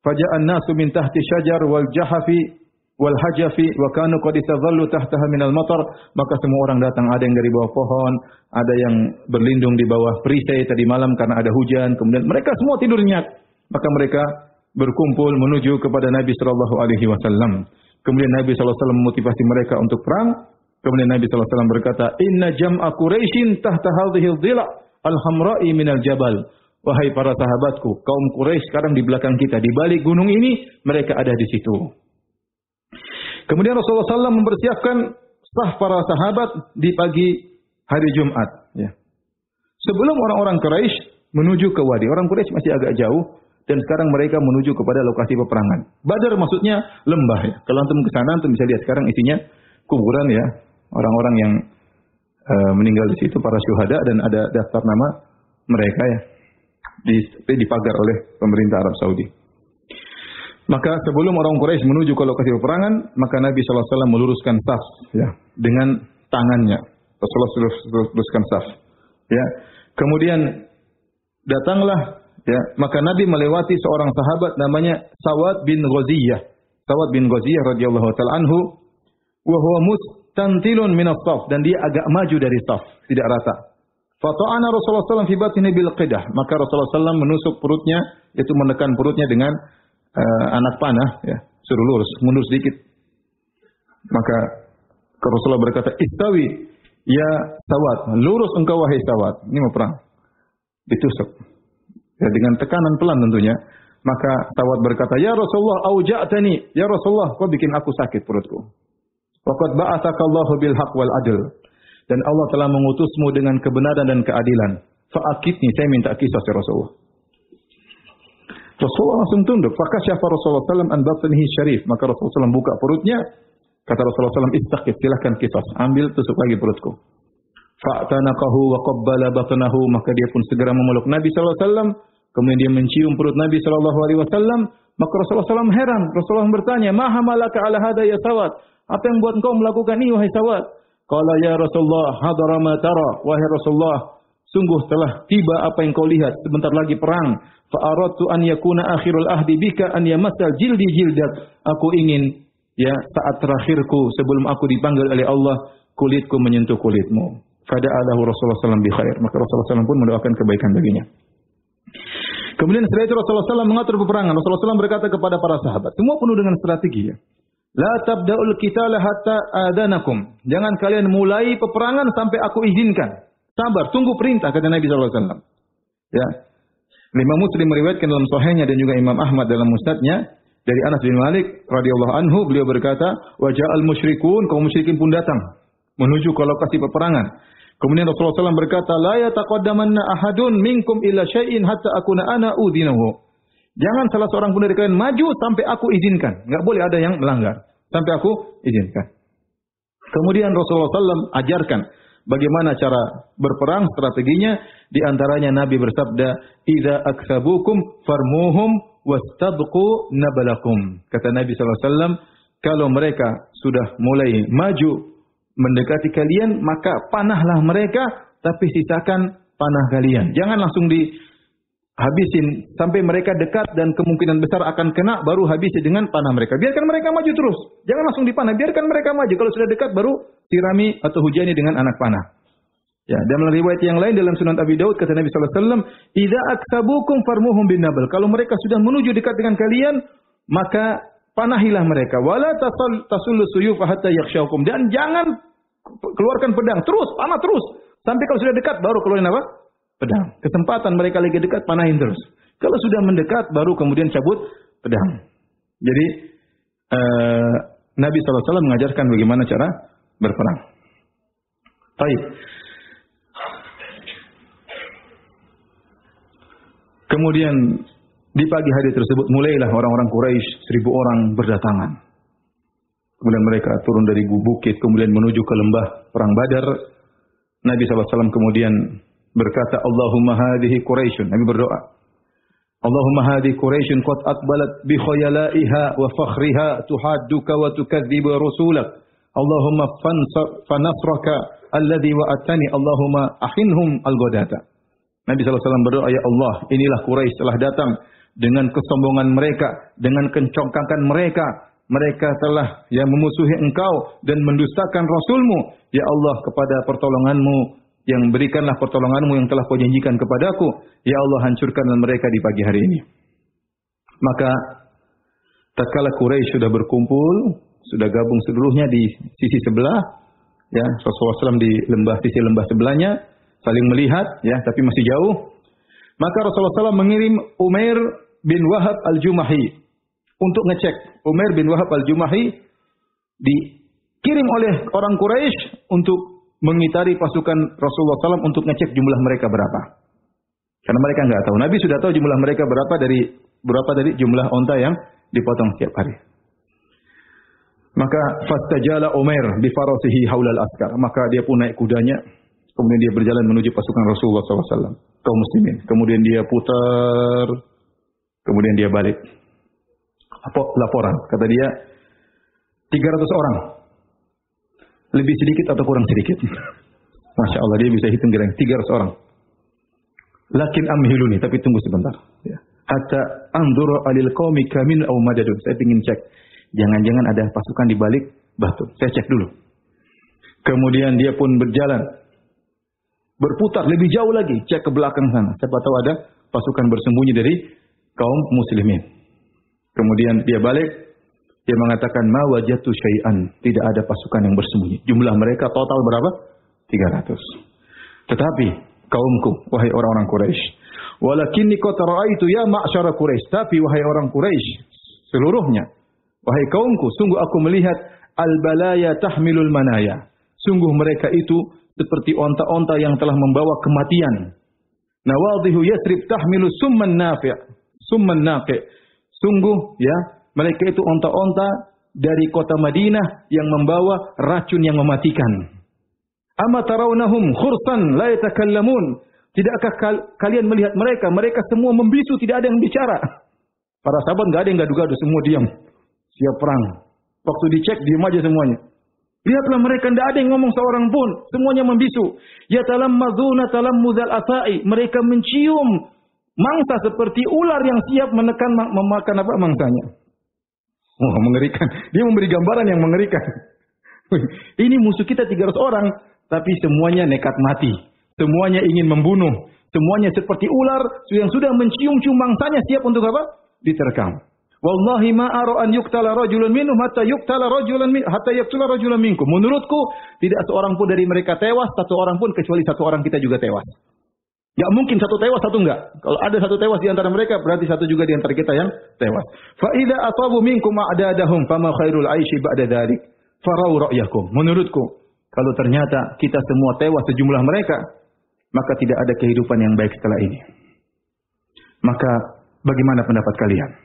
S2: Faja'an nasu min tahti syajar wal jahafi wal hajafi wa kanu qad istadhallu tahtaha minal matar. Maka semua orang datang, ada yang dari bawah pohon, ada yang berlindung di bawah perisai tadi malam karena ada hujan. Kemudian mereka semua tidur nyenyak. Maka mereka berkumpul menuju kepada Nabi sallallahu alaihi wasallam. Kemudian Nabi sallallahu alaihi wasallam memotivasi mereka untuk perang. Kemudian Nabi sallallahu alaihi wasallam berkata, "Inna jam'a Quraisyin tahta hadhihi dhila' al-hamra'i minal jabal." Wahai para sahabatku, kaum Quraisy sekarang di belakang kita, di balik gunung ini mereka ada di situ. Kemudian Rasulullah SAW mempersiapkan saf para sahabat di pagi hari Jumat. Ya. Sebelum orang-orang Quraisy menuju ke wadi, orang Quraisy masih agak jauh dan sekarang mereka menuju kepada lokasi peperangan. Badar maksudnya lembah. Ya. Kalau antum ke sana, antum bisa lihat sekarang isinya kuburan ya, orang-orang yang meninggal di situ, para syuhada, dan ada daftar nama mereka ya, dipagar oleh pemerintah Arab Saudi. Maka sebelum orang Quraisy menuju ke lokasi peperangan, maka Nabi SAW meluruskan saf ya, dengan tangannya. Rasulullah luruskan saf. Ya. Kemudian datanglah ya, maka Nabi melewati seorang sahabat namanya Sawad bin Ghaziyah. Sawad bin Ghaziyah radhiyallahu taala anhu, wa huwa mustantilun min as-saf, dan dia agak maju dari saf, tidak rata. Fata'ana Rasulullah SAW fi batni bil qidah, maka Rasulullah SAW menusuk perutnya, yaitu menekan perutnya dengan anak panah, ya, suruh lurus, mundur sedikit. Maka Rasulullah berkata, "Istawi ya Sawad, lurus engkau wahai Sawad." Ini mau perang. Ditusuk. Ya, dengan tekanan pelan tentunya. Maka Sawad berkata, "Ya Rasulullah, auja'tani." Ya Rasulullah, kau bikin aku sakit perutku. Waqad ba'atsakallahu bil haqq wal adl. Dan Allah telah mengutusmu dengan kebenaran dan keadilan. Fa'akidni, saya minta kisah ya Rasulullah. Rasulullah langsung tunduk. Fakasyafa Rasulullah SAW an batnihi syarif. Maka Rasulullah SAW buka perutnya. Kata Rasulullah SAW, istaqid, silahkan kisah. Ambil, tusuk lagi perutku. Fa'tanaqahu wa qabbala batnahu. Maka dia pun segera memeluk Nabi SAW. Kemudian dia mencium perut Nabi SAW. Maka Rasulullah SAW heran. Rasulullah bertanya, "Ma hamalaka ala hada ya Sawad?" Apa yang buat engkau melakukan ini wahai Sawad? Qala ya Rasulullah, hadara ma tara. Wahai Rasulullah, sungguh telah tiba apa yang kau lihat, sebentar lagi perang. Fa aradtu an yakuna akhirul ahdi bika an yamassal jildi jildak. Aku ingin ya saat terakhirku sebelum aku dipanggil oleh Allah, kulitku menyentuh kulitmu. Fada'alahu Rasulullah SAW bi khair. Maka Rasulullah SAW pun mendoakan kebaikan baginya. Kemudian setelah itu Rasulullah SAW mengatur peperangan. Rasulullah SAW berkata kepada para sahabat, semua penuh dengan strategi ya. La tabda'ul qitala hatta adanakum. Jangan kalian mulai peperangan sampai aku izinkan. Sabar, tunggu perintah, kata Nabi SAW. Ya. Imam Muslim meriwayatkan dalam sahihnya dan juga Imam Ahmad dalam musnadnya dari Anas bin Malik radhiyallahu anhu, beliau berkata, "Wa ja'al musyrikun," kaum musyrikin pun datang menuju ke lokasi peperangan. Kemudian Rasulullah SAW berkata, "La yataqaddamanna ahadun minkum illa syai'in hatta akuna ana udhinahu." Jangan salah seorang pun dari kalian maju sampai aku izinkan. Enggak boleh ada yang melanggar sampai aku izinkan. Kemudian Rasulullah SAW ajarkan bagaimana cara berperang, strateginya. Di antaranya Nabi bersabda, "Idza aksabukum farmuhum wastabqu nabalakum." Kata Nabi SAW, kalau mereka sudah mulai maju mendekati kalian, maka panahlah mereka, tapi sisakan panah kalian. Jangan langsung habisin sampai mereka dekat dan kemungkinan besar akan kena, baru habisi dengan panah mereka. Biarkan mereka maju terus. Jangan langsung dipanah, biarkan mereka maju. Kalau sudah dekat baru sirami atau hujani dengan anak panah. Ya, dan dalam riwayat yang lain dalam Sunan Abi Daud kata Nabi sallallahu alaihi wasallam, "Idza aksabukum farmuhum bin nabal." Kalau mereka sudah menuju dekat dengan kalian, maka panahilah mereka. Wala tasullu suyuf hatta yakhshawkum. Dan jangan keluarkan pedang, terus panah terus. Sampai kalau sudah dekat baru keluarin apa? Pedang. Kesempatan mereka lagi dekat panahin terus. Kalau sudah mendekat baru kemudian cabut pedang. Jadi Nabi sallallahu alaihi wasallam mengajarkan bagaimana cara berperang. Baik. Kemudian di pagi hari tersebut mulailah orang-orang Quraisy 1000 orang berdatangan. Kemudian mereka turun dari bukit kemudian menuju ke lembah perang Badar. Nabi SAW kemudian berkata, Allahumma hadhihi Quraisyun. Nabi berdoa. Allahumma hadhihi Quraisyun qad aqbalat bi khayalaiha wa fakhriha tuhadduka wa tukadzibu rasulak. Allahumma fanasraka alladhi wa'atani Allahumma ahinhum al-ghadata. Nabi SAW berdoa, ya Allah, inilah Quraisy telah datang dengan kesombongan mereka, dengan kencongkakan mereka. Mereka telah memusuhi engkau dan mendustakan Rasulmu. Ya Allah, kepada pertolonganmu, yang berikanlah pertolonganmu yang telah kau janjikan kepadaku. Ya Allah, hancurkanlah mereka di pagi hari ini. Maka, tatkala Quraisy sudah berkumpul, sudah gabung seluruhnya di sisi sebelah, ya, Rasulullah SAW di sisi lembah sebelahnya, saling melihat, ya, tapi masih jauh. Maka Rasulullah SAW mengirim Umair bin Wahab al-Jumahi untuk ngecek. Umair bin Wahab al-Jumahi dikirim oleh orang Quraisy untuk mengitari pasukan Rasulullah SAW untuk ngecek jumlah mereka berapa. Karena mereka nggak tahu. Nabi sudah tahu jumlah mereka berapa dari jumlah onta yang dipotong setiap hari. Maka fastajala Umair bi farasihi haulal askar. Maka dia pun naik kudanya. Kemudian dia berjalan menuju pasukan Rasulullah SAW, kaum muslimin. Kemudian dia putar, kemudian dia balik. Laporan, kata dia, 300 orang. Lebih sedikit atau kurang sedikit. Masya Allah, dia bisa hitung kira-kira 300 orang. Lakin amhiluni, tapi tunggu sebentar. Ya. Hatta anzura alil qaumi kamin aw madadun. Saya ingin cek. Jangan-jangan ada pasukan di balik batu. Saya cek dulu. Kemudian dia pun berjalan. Berputar lebih jauh lagi, cek ke belakang sana. Siapa tahu ada pasukan bersembunyi dari kaum muslimin. Kemudian dia balik, dia mengatakan, ma wajatu syai'an. Tidak ada pasukan yang bersembunyi. Jumlah mereka total berapa? 300. Tetapi, kaumku, wahai orang-orang Quraisy, walakinni qad ra'aitu ya ma'syara Quraisy. Tapi, wahai orang Quraisy, seluruhnya, wahai kaumku, sungguh aku melihat al-balaya tahmilul manaya. Sungguh mereka itu seperti onta-onta yang telah membawa kematian. Nawadhihu Yathrib tahmilu summan nafi'. Summan nafi'. Sungguh, ya, mereka itu onta-onta dari kota Madinah yang membawa racun yang mematikan. Ama tarawnahum khursan la yatakallamun. Tidakkah kalian melihat mereka? Mereka semua membisu, tidak ada yang bicara. Para sahabat enggak ada yang gaduh-gaduh, semua diam. Siap perang. Waktu dicek, diam aja semuanya. Lihatlah mereka, tidak ada yang ngomong seorang pun. Semuanya membisu. Yatalammazuna talammuzal asai. Mereka mencium mangsa seperti ular yang siap memakan mangsanya. Oh, mengerikan. Dia memberi gambaran yang mengerikan. Ini musuh kita 300 orang. Tapi semuanya nekat mati. Semuanya ingin membunuh. Semuanya seperti ular yang sudah mencium-cium mangsanya siap untuk apa? Diterkam. Wallahi ma ara an yuqtala rajulun minhum hatta yuqtala rajulan hatta yaqtula rajulan minkum. Menurutku tidak seorang pun dari mereka tewas, satu orang pun kecuali satu orang kita juga tewas. Enggak mungkin satu tewas satu enggak. Kalau ada satu tewas di antara mereka berarti satu juga di antara kita yang tewas. Fa idza asabu minkum a'dadahum fama khairul 'aishi ba'da dzalik. Farau ra'yakum. Menurutku kalau ternyata kita semua tewas sejumlah mereka, maka tidak ada kehidupan yang baik setelah ini. Maka bagaimana pendapat kalian?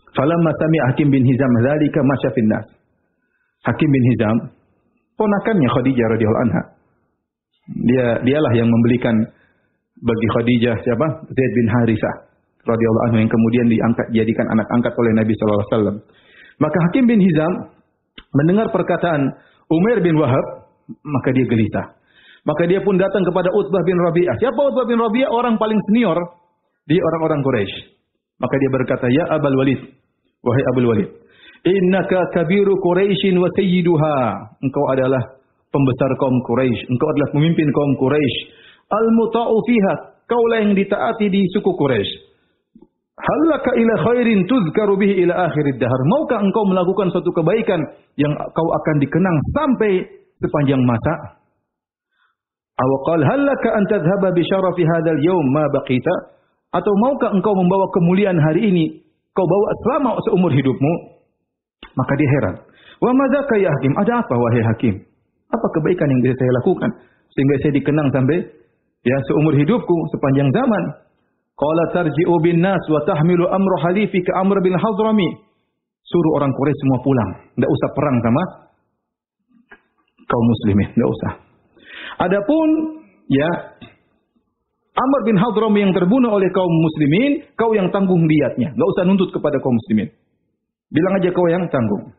S2: Falamma sami'a Hakim bin Hizam dzalika masya fin nas. Hakim bin Hizam, ponakannya Khadijah radhiyallahu anha. Dialah yang membelikan bagi Khadijah siapa? Zaid bin Harithah radhiyallahu anhu yang kemudian dijadikan anak angkat oleh Nabi sallallahu alaihi wasallam. Maka Hakim bin Hizam mendengar perkataan Umair bin Wahab, maka dia gelisah. Maka dia pun datang kepada Utbah bin Rabi'ah. Siapa Utbah bin Rabi'ah? Orang paling senior di orang-orang Quraisy. Maka dia berkata, "Ya Abul Walid, wahai Abul Walid, innaka kabiru Quraisyin wa sayyiduha." Engkau adalah pembesar kaum Quraisy, engkau adalah pemimpin kaum Quraisy. Al-muta'u fiha, kaulah yang ditaati di suku Quraisy. Halaka ila khairin tuzkaru bihi ila akhirid dahar. Maukah engkau melakukan suatu kebaikan yang kau akan dikenang sampai sepanjang masa? Aw qala halaka an tadhhaba bi syarafi hadzal yaum ma baqita? Atau maukah engkau membawa kemuliaan hari ini kau bawa selama seumur hidupmu? Maka dia heran. Wa madzaka ya hakim? Ada apa wahai hakim? Apa kebaikan yang bisa saya lakukan sehingga saya dikenang sampai seumur hidupku sepanjang zaman? Qala tarji'u bin nas wa tahmilu amra halifika Amr bin Hadrami. Suruh orang Quraisy semua pulang, enggak usah perang sama kaum muslimin, enggak usah. Adapun Amr bin Hadrami yang terbunuh oleh kaum muslimin, kau yang tanggung diyatnya, enggak usah nuntut kepada kaum muslimin. Bilang aja kau yang tanggung.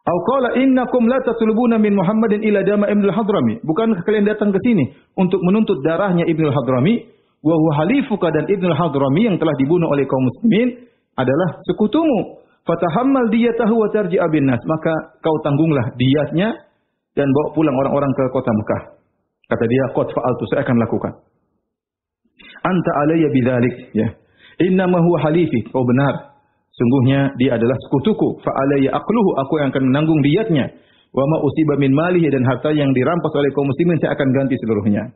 S2: Au qala innakum la tatlubuna min Muhammadin ila dama Ibnu al-Hadrami. Bukankah kalian datang ke sini untuk menuntut darahnya Ibnu al-Hadrami? Wa huwa halifuka, dan Ibnu al-Hadrami yang telah dibunuh oleh kaum muslimin adalah sekutumu. Fatahammal diyatahu wa tarji'a bin nas. Maka kau tanggunglah diyatnya dan bawa pulang orang-orang ke kota Mekah. Kata dia, qad fa'altu, saya akan lakukan. Anta alayya bidzalik, Innama huwa halifi, kau benar. Sungguhnya dia adalah sekutuku. Fa alayya aqluhu, aku yang akan menanggung diyatnya. Wa ma usiba min malihi, dan harta yang dirampas oleh kaum muslimin saya akan ganti seluruhnya.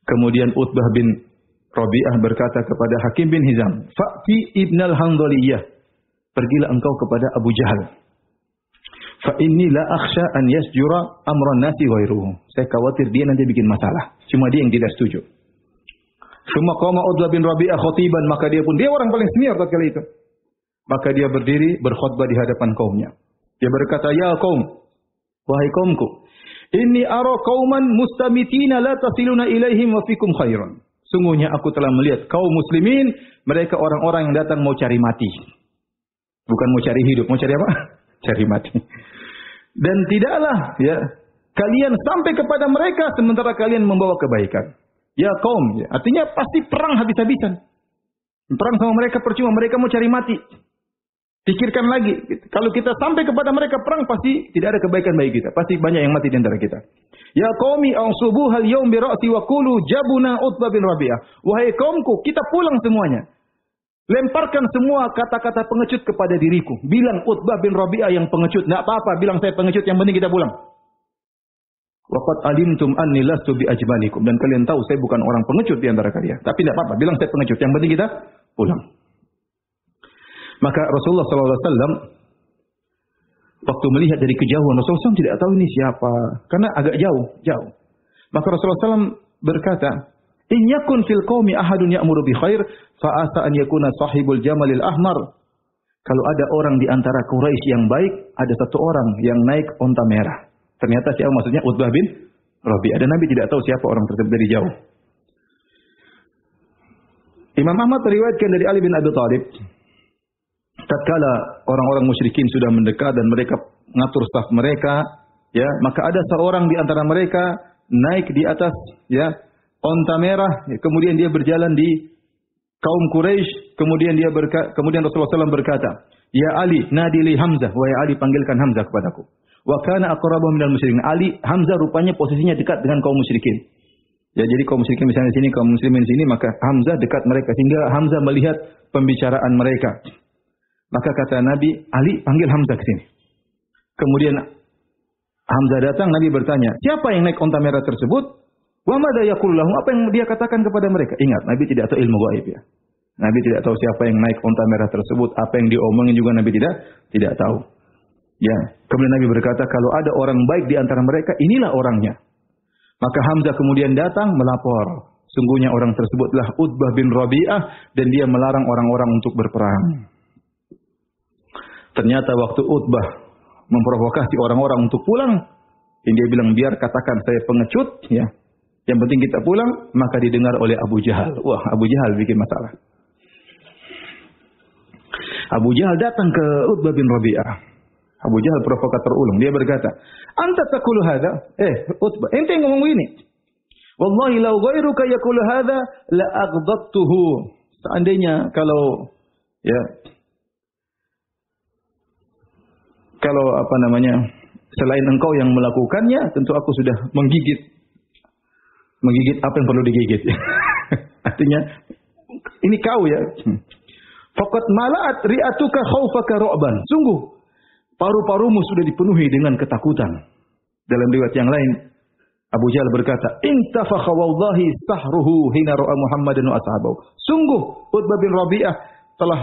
S2: Kemudian Utbah bin Rabi'ah berkata kepada Hakim bin Hizam, Fa'ti ibnal Handhaliyah, pergilah engkau kepada Abu Jahal. Fa inni la akhsha an yasjura amran nasi ghairuhu. Saya khawatir dia nanti bikin masalah. Cuma dia yang tidak setuju. Summa qama Utbah bin Rabi'ah khatiban, maka dia orang paling senior tatkala itu. Maka dia berdiri berkhutbah di hadapan kaumnya. Dia berkata, ya kaum, wahai kaumku, inni ara qauman mustamitina la tasiluna ilaihim wa fikum khairun. Sungguhnya aku telah melihat kaum muslimin, mereka orang-orang yang datang mau cari mati. Bukan mau cari hidup, mau cari apa? Cari mati. Dan tidaklah kalian sampai kepada mereka sementara kalian membawa kebaikan. Ya kaum, artinya pasti perang habis-habisan. Perang sama mereka percuma, mereka mau cari mati. Pikirkan lagi, kalau kita sampai kepada mereka perang, pasti tidak ada kebaikan bagi kita. Pasti banyak yang mati di antara kita. Ya qaumi ansubuhal yaum bi ra'si wa qulu jabuna Utbah bin Rabi'ah. Wahai kaumku, kita pulang semuanya. Lemparkan semua kata-kata pengecut kepada diriku. Bilang Utbah bin Rabi'ah yang pengecut. Enggak apa-apa, bilang saya pengecut, yang penting kita pulang. Waqad alimtum anni lastu bi ajbalikum, dan kalian tahu saya bukan orang pengecut di antara kalian. Tapi enggak apa-apa, bilang saya pengecut, yang penting kita pulang. Maka Rasulullah SAW waktu melihat dari kejauhan, Rasulullah SAW tidak tahu ini siapa, karena agak jauh. Maka Rasulullah SAW berkata, in yakun fil qaumi ahadun ya'muru bi khair, fa asa an yakuna sahibul jamalil ahmar. Kalau ada orang di antara Quraisy yang baik, ada satu orang yang naik onta merah. Ternyata siapa maksudnya? Utbah bin Rabi'ah. Dan Nabi tidak tahu siapa orang tersebut dari jauh. Imam Ahmad meriwayatkan dari Ali bin Abi Thalib, tatkala orang-orang musyrikin sudah mendekat dan mereka mengatur staf mereka, maka ada seorang di antara mereka naik di atas onta merah, kemudian dia berjalan di kaum Quraisy, kemudian Rasulullah SAW berkata, ya Ali, nadili Hamzah, wahai Ali, panggilkan Hamzah kepadaku. Wa kana aqrabu minal musyrikin. Hamzah rupanya posisinya dekat dengan kaum musyrikin. Jadi kaum musyrikin misalnya di sini, kaum muslimin di sini, maka Hamzah dekat mereka sehingga Hamzah melihat pembicaraan mereka. Maka kata Nabi, Ali, panggil Hamzah ke sini. Kemudian Hamzah datang, Nabi bertanya, siapa yang naik onta merah tersebut? Wa madza yaqulu lahum, apa yang dia katakan kepada mereka? Ingat, Nabi tidak tahu ilmu gaib ya. Nabi tidak tahu siapa yang naik onta merah tersebut, apa yang diomongin juga Nabi tidak tahu. Kemudian Nabi berkata, kalau ada orang baik di antara mereka, inilah orangnya. Maka Hamzah kemudian datang melapor. Sungguhnya orang tersebutlah Utbah bin Rabi'ah dan dia melarang orang-orang untuk berperang. Ternyata waktu Utbah memprovokasi orang-orang untuk pulang, dan dia bilang, biar katakan saya pengecut, yang penting kita pulang, maka didengar oleh Abu Jahal. Wah, Abu Jahal bikin masalah. Abu Jahal datang ke Utbah bin Rabi'ah. Abu Jahal provokator ulung. Dia berkata, anta taqulu hadza? Utbah, ente ngomong ini. Wallahi law ghairuka yaqulu hadza la aghdabtuhu. Seandainya kalau Selain engkau yang melakukannya, tentu aku sudah menggigit apa yang perlu digigit. Artinya, ini kau ya. Faqad mala'at ri'atuka khaufaka ru'ban. Sungguh, paru-parumu sudah dipenuhi dengan ketakutan. Dalam riwayat yang lain, Abu Jahal berkata, "Intafakha wallahi sahruhu hina ra'a Muhammadan wa ashabahu." Sungguh, Utbah bin Rabi'ah telah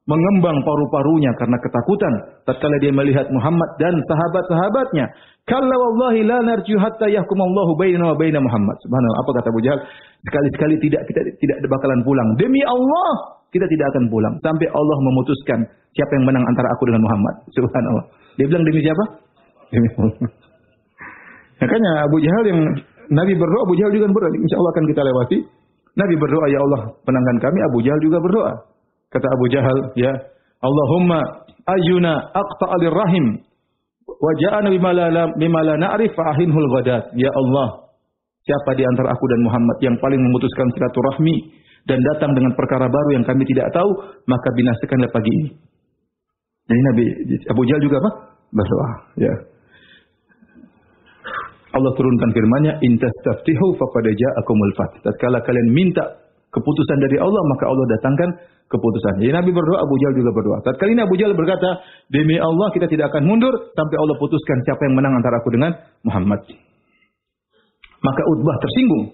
S2: mengembang paru-parunya karena ketakutan tatkala dia melihat Muhammad dan sahabat-sahabatnya. Kalla wallahi la narju hatta yahkumallahu bainana wa baina Muhammad. Subhanallah, apa kata Abu Jahal? Sekali-sekali kita tidak bakalan pulang. Demi Allah, kita tidak akan pulang sampai Allah memutuskan siapa yang menang antara aku dengan Muhammad. Subhanallah. Dia bilang demi siapa? Demi Allah. Makanya Abu Jahal yang Nabi berdoa, Abu Jahal juga berdoa. Insyaallah akan kita lewati. Nabi berdoa, ya Allah penangkan kami. Abu Jahal juga berdoa. Kata Abu Jahal, ya Allahumma ayyuna aqta'a lirrahim wa ja'ana bima la na'rif fa'ahinhul ghadat. Ya Allah, siapa di antara aku dan Muhammad yang paling memutuskan silaturahmi dan datang dengan perkara baru yang kami tidak tahu, maka binasakanlah pagi ini. Jadi Nabi Abu Jahal juga apa? Berdoa, ya. Allah turunkan firman-Nya, "In tastaftihu faqad ja'akumul fath." Tatkala kalian minta keputusan dari Allah, maka Allah datangkan keputusan. Jadi Nabi berdoa, Abu Jahal juga berdoa. Tatkala ini Abu Jahal berkata, "Demi Allah kita tidak akan mundur sampai Allah putuskan siapa yang menang antara aku dengan Muhammad." Maka Utbah tersinggung.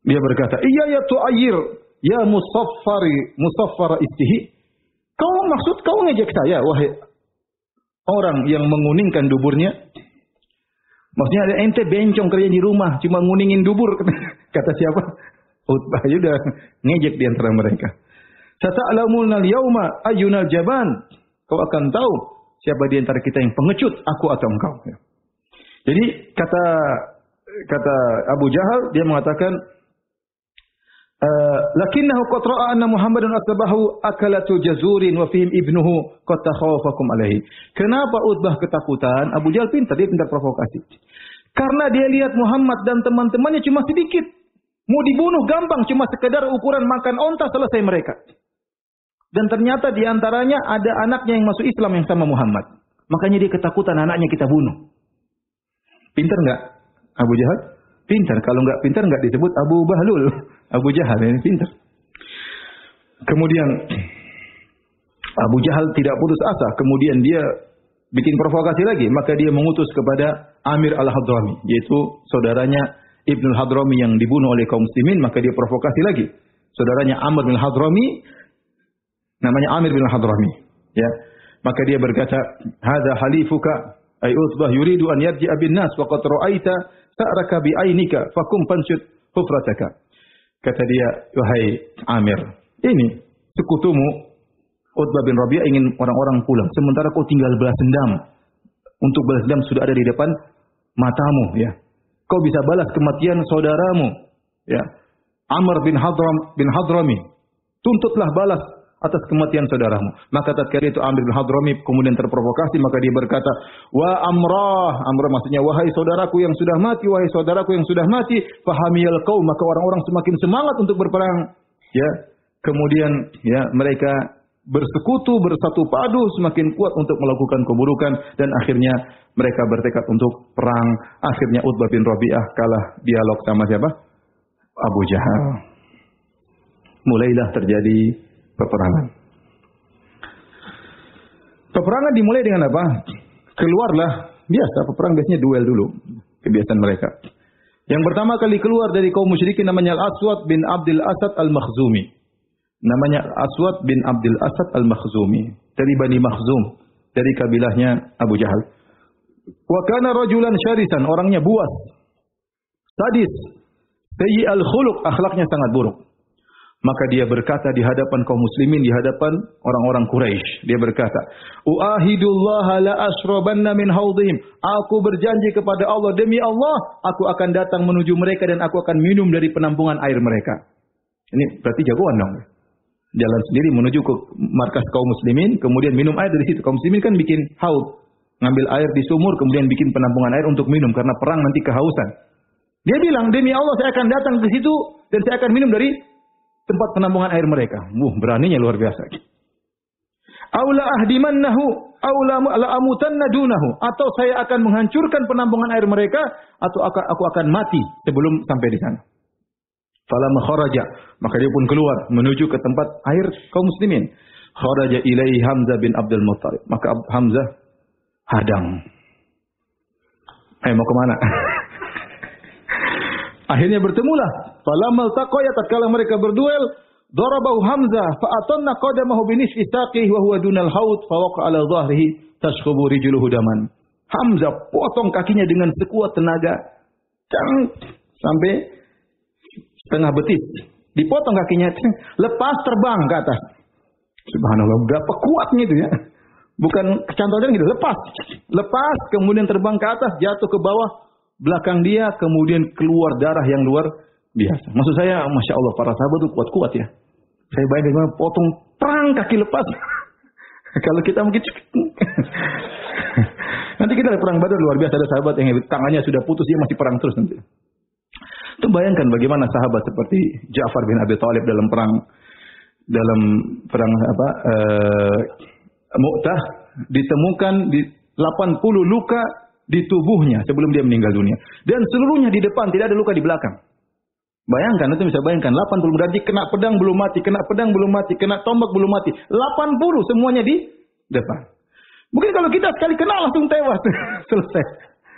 S2: Dia berkata, "Iya ya tu'ayyir, ya musaffara istihi." Kau ngejek saya, wahai orang yang menguningkan duburnya. Maksudnya ada ente bencong kerja di rumah, cuma nguningin dubur. Kata siapa? Utbah sudah ngejek di antara mereka. Sata'lamuna al-yauma ayyunal jaban. Kau akan tahu siapa di antara kita yang pengecut, aku atau engkau. Jadi kata Abu Jahal, dia mengatakan, lakinnahu qad ra'a anna Muhammadan asbahu akalatu jazurin wa fihim ibnuhu qad takhawafakum alaihi. Kenapa Utbah ketakutan? Abu Jahal pintar, dia pintar provokasi. Karena dia lihat Muhammad dan teman-temannya cuma sedikit. Mau dibunuh gampang, cuma sekedar ukuran makan onta selesai mereka. Dan ternyata di antaranya ada anaknya yang masuk Islam yang sama Muhammad. Makanya dia ketakutan anaknya kita bunuh. Pintar enggak Abu Jahal? Pintar. Kalau enggak pintar enggak disebut Abu Bahlul. Abu Jahal ini pintar. Kemudian Abu Jahal tidak putus asa. Kemudian dia bikin provokasi lagi. Maka dia mengutus kepada Amir al-Hadrami. Yaitu saudaranya Ibnul Hadrami yang dibunuh oleh kaum muslimin. Maka dia provokasi lagi. Saudaranya Amr bin Hadrami. Namanya Amir bin Hadrami. Ya. Maka dia berkata, "Hadza halifuka ay Utbah yuridu an yarji'a bin nas wa qad ra'aita sa'raka bi ainika fakum fanshud hufrataka." Kata dia, "Wahai Amir, ini sekutumu Utbah bin Rabi'ah ingin orang-orang pulang, sementara kau tinggal balas dendam. Untuk balas dendam sudah ada di depan matamu, ya. Kau bisa balas kematian saudaramu, ya. Amr bin Hadrami, tuntutlah balas atas kematian saudaramu." Maka tatkala itu Amr bin Hadrami kemudian terprovokasi, maka dia berkata, "Wa Amrah." Amrah maksudnya, "Wahai saudaraku yang sudah mati, wahai saudaraku yang sudah mati, fahamiyal qaum." Maka orang-orang semakin semangat untuk berperang. Ya. Kemudian ya mereka bersekutu, bersatu padu, semakin kuat untuk melakukan keburukan dan akhirnya mereka bertekad untuk perang. Akhirnya Utbah bin Rabi'ah kalah dialog sama siapa? Abu Jahal. Mulailah terjadi peperangan. Peperangan dimulai dengan apa? Keluarlah, biasa peperang biasanya duel dulu, kebiasaan mereka. Yang pertama kali keluar dari kaum musyrikin namanya Al-Aswad bin Abdul Asad Al-Makhzumi. Namanya Aswad bin Abdul Asad Al-Makhzumi, dari Bani Makhzum, dari kabilahnya Abu Jahal. Wa kana rajulan syarisan, orangnya buas, sadis, sayyi al-khuluq, akhlaknya sangat buruk. Maka dia berkata di hadapan kaum muslimin, di hadapan orang-orang Quraisy, dia berkata, "Uahidullah la ashrabanna min haudihim." Aku berjanji kepada Allah, demi Allah, aku akan datang menuju mereka dan aku akan minum dari penampungan air mereka. Ini berarti jagoan dong. Jalan sendiri menuju ke markas kaum muslimin, kemudian minum air dari situ. Kaum muslimin kan bikin haud, ngambil air di sumur, kemudian bikin penampungan air untuk minum karena perang nanti kehausan. Dia bilang, demi Allah saya akan datang ke situ dan saya akan minum dari tempat penampungan air mereka. Beraninya luar biasa. Aula ahdimannahu aw la amutanna dunahu, atau saya akan menghancurkan penampungan air mereka, atau aku akan mati sebelum sampai di sana. Falamma kharaja, maka dia pun keluar menuju ke tempat air kaum muslimin. Kharaja ilaihi Hamzah bin Abdul Muttalib, maka Hamzah hadang. Mau kemana? Akhirnya bertemulah. Falamma taqaya, tatkala mereka berduel, darabahu Hamzah fa atanna qadamahu bi nisfi saqihi wa huwa dunal haud fa waqa ala dhahrihi tashkhubu rijluhu daman. Hamzah potong kakinya dengan sekuat tenaga. Sampai setengah betis. Dipotong kakinya, lepas terbang ke atas. Subhanallah, berapa kuatnya itu ya. Bukan kecantolnya gitu, lepas kemudian terbang ke atas, jatuh ke bawah belakang dia, kemudian keluar darah yang luar biasa. Maksud saya, Masya Allah, para sahabat itu kuat-kuat ya. Saya bayangkan potong perang kaki lepas. Kalau kita mungkin nanti kita ada perang Badar luar biasa, ada sahabat yang tangannya sudah putus, dia masih perang terus nanti. Itu bayangkan bagaimana sahabat seperti Ja'far bin Abi Thalib dalam perang Mu'tah, ditemukan di 80 luka di tubuhnya sebelum dia meninggal dunia. Dan seluruhnya di depan, tidak ada luka di belakang. Bayangkan, itu bisa bayangkan, 80 berarti kena pedang belum mati, kena pedang belum mati, kena tombak belum mati. 80 semuanya di depan. Mungkin kalau kita sekali kena langsung tewas. Selesai.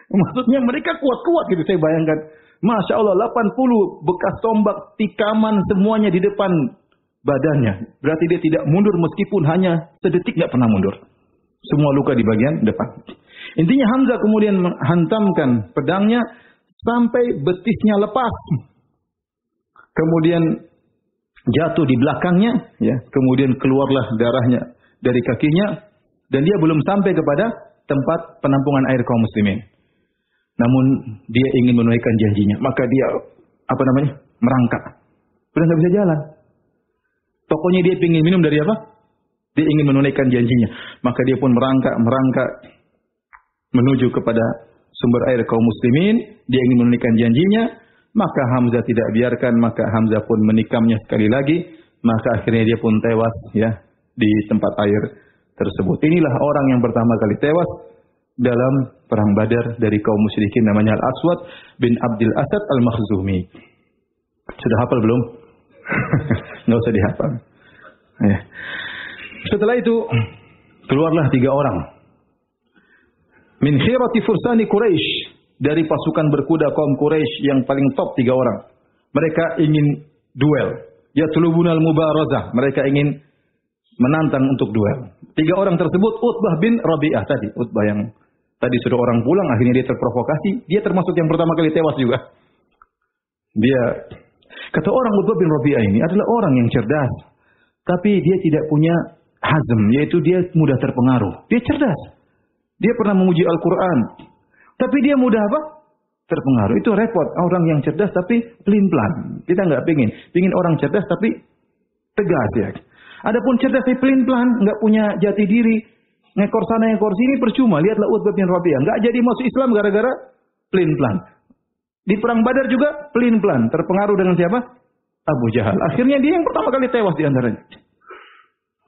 S2: Maksudnya mereka kuat-kuat gitu, saya bayangkan. Masya Allah, 80 bekas tombak, tikaman, semuanya di depan badannya. Berarti dia tidak mundur meskipun hanya sedetik, tidak pernah mundur. Semua luka di bagian depan. Intinya Hamzah kemudian menghantamkan pedangnya sampai betisnya lepas. Kemudian jatuh di belakangnya, ya. Kemudian keluarlah darahnya dari kakinya, dan dia belum sampai kepada tempat penampungan air kaum muslimin. Namun dia ingin menunaikan janjinya, maka dia merangkak. Sudah nggak bisa jalan. Pokoknya dia ingin minum dari apa? Dia ingin menunaikan janjinya, maka dia pun merangkak menuju kepada sumber air kaum muslimin. Dia ingin menunaikan janjinya, maka Hamzah tidak biarkan, maka Hamzah pun menikamnya sekali lagi, maka akhirnya dia pun tewas ya di tempat air tersebut. Inilah orang yang pertama kali tewas dalam perang Badar dari kaum musyrikin, namanya Al-Aswad bin Abdul Asad Al-Makhzumi. Sudah hafal belum? Nggak usah dihafal. Ya. Setelah itu keluarlah 3 orang min khirati fursani Quraisy, dari pasukan berkuda kaum Quraisy yang paling top 3 orang. Mereka ingin duel. Yatlubunal mubarazah, mereka ingin menantang untuk duel. 3 orang tersebut Utbah bin Rabi'ah tadi. Utbah yang tadi sudah orang pulang, akhirnya dia terprovokasi. Dia termasuk yang pertama kali tewas juga. Dia kata orang Utbah bin Rabi'ah ini adalah orang yang cerdas, tapi dia tidak punya hazm, yaitu dia mudah terpengaruh. Dia cerdas. Dia pernah memuji Al-Quran, tapi dia mudah apa? Terpengaruh. Itu repot. Orang yang cerdas tapi pelin-pelan. Kita nggak pingin orang cerdas tapi tegas ya. Adapun cerdas tapi pelin-pelan, nggak punya jati diri, ngekor sana ngekor sini, percuma. Lihatlah Utbah bin Rabi'ah, nggak jadi masuk Islam gara-gara pelin-pelan. Di perang Badar juga pelin-pelan, terpengaruh dengan siapa? Abu Jahal. Akhirnya dia yang pertama kali tewas di antaranya.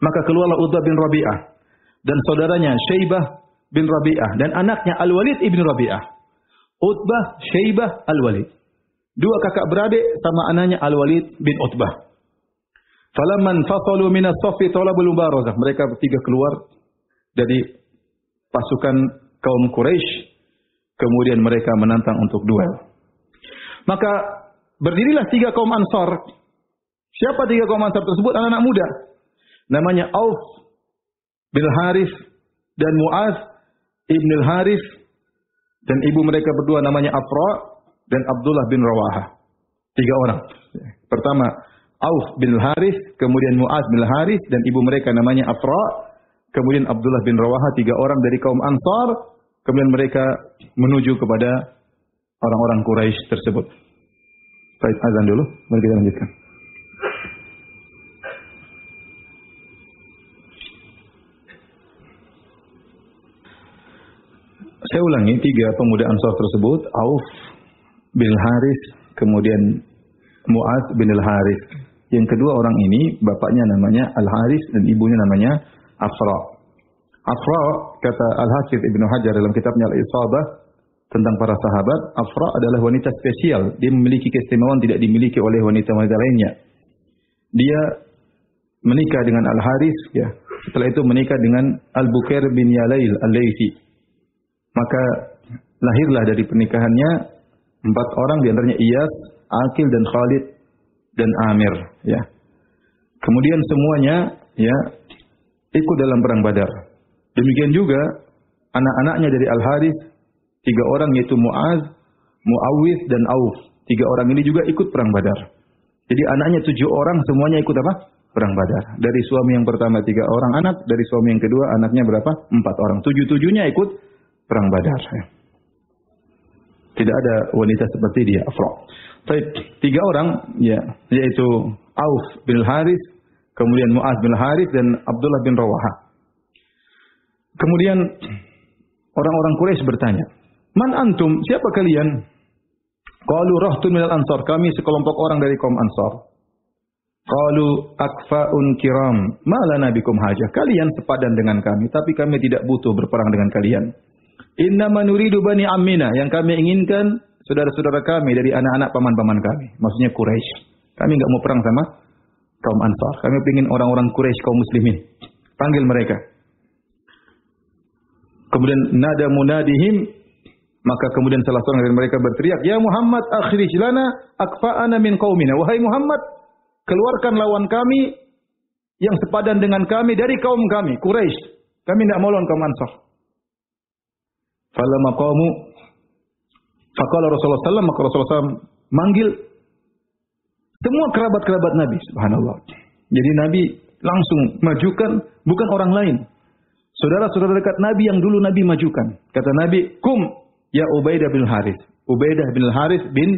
S2: Maka keluarlah Utbah bin Rabi'ah dan saudaranya Syaibah bin Rabi'ah dan anaknya Al-Walid ibn Rabi'ah. Utbah, Syaibah, Al-Walid. 2 kakak beradik sama anaknya Al-Walid bin Utbah. Falamman fasalu minas saffi talabul mubarazah. Mereka bertiga keluar dari pasukan kaum Quraisy, kemudian mereka menantang untuk duel. Maka berdirilah 3 kaum Ansar. Siapa 3 kaum Ansar tersebut? Anak-anak muda. Namanya Auf bin Harith dan Mu'az ibn al-Harith, dan ibu mereka berdua namanya Afra dan Abdullah bin Rawahah. 3 orang. Pertama Auf bin al-Harith, kemudian Mu'az bin al-Harith, dan ibu mereka namanya Afra, kemudian Abdullah bin Rawahah. 3 orang dari kaum Ansar. Kemudian mereka menuju kepada orang-orang Quraisy tersebut. Baik, azan dulu, mari kita lanjutkan. Saya ulangi, 3 pemuda Ansar tersebut, Auf bin Harith, kemudian Mu'az bin al-Harith. Yang kedua orang ini, bapaknya namanya Al-Harith dan ibunya namanya Afra. Afra, kata Al-Hafidz Ibnu Hajar dalam kitabnya Al-Isabah tentang para sahabat, Afra adalah wanita spesial. Dia memiliki keistimewaan tidak dimiliki oleh wanita-wanita lainnya. Dia menikah dengan Al-Haris, ya. Setelah itu menikah dengan Al-Bukair bin Yalail Al-Laythi. Maka lahirlah dari pernikahannya 4 orang, di antaranya Iyas, Aqil dan Khalid dan Amir, ya. Kemudian semuanya, ya, ikut dalam perang Badar. Demikian juga anak-anaknya dari Al-Haris, 3 orang yaitu Muaz, Muawwidh dan Auf. 3 orang ini juga ikut perang Badar. Jadi anaknya 7 orang semuanya ikut apa? Perang Badar. Dari suami yang pertama 3 orang anak, dari suami yang kedua anaknya berapa? 4 orang. 7-7-nya ikut perang Badar. Tidak ada wanita seperti dia, Afra. 3 orang, ya, yaitu Auf bin Haris, kemudian Muaz bin Haris dan Abdullah bin Rawaha. Kemudian orang-orang Quraisy bertanya, "Man antum? Siapa kalian?" Qalu rahtun minal ansar. Kami sekelompok orang dari kaum Ansar. Qalu akfa'un kiram. Ma lana bikum hajah. Kalian sepadan dengan kami, tapi kami tidak butuh berperang dengan kalian. Innama nuridu bani ammina. Yang kami inginkan saudara-saudara kami dari anak-anak paman-paman kami. Maksudnya Quraisy. Kami enggak mau perang sama kaum Ansar. Kami ingin orang-orang Quraisy kaum muslimin. Panggil mereka. Kemudian nada munadihim, maka kemudian salah seorang dari mereka berteriak, "Ya Muhammad, akhrij lana akfa'ana min qaumina." Wahai Muhammad, keluarkan lawan kami yang sepadan dengan kami dari kaum kami, Quraisy. Kami tidak mau lawan kaum Ansar. Falamma qamu faqala Rasulullah sallallahu alaihi wasallam, maka Rasulullah SAW manggil semua kerabat-kerabat Nabi, subhanallah. Jadi Nabi langsung majukan bukan orang lain. Saudara-saudara dekat Nabi yang dulu Nabi majukan. Kata Nabi, "Kum ya Ubaidah bin Haris." Ubaidah bin Haris bin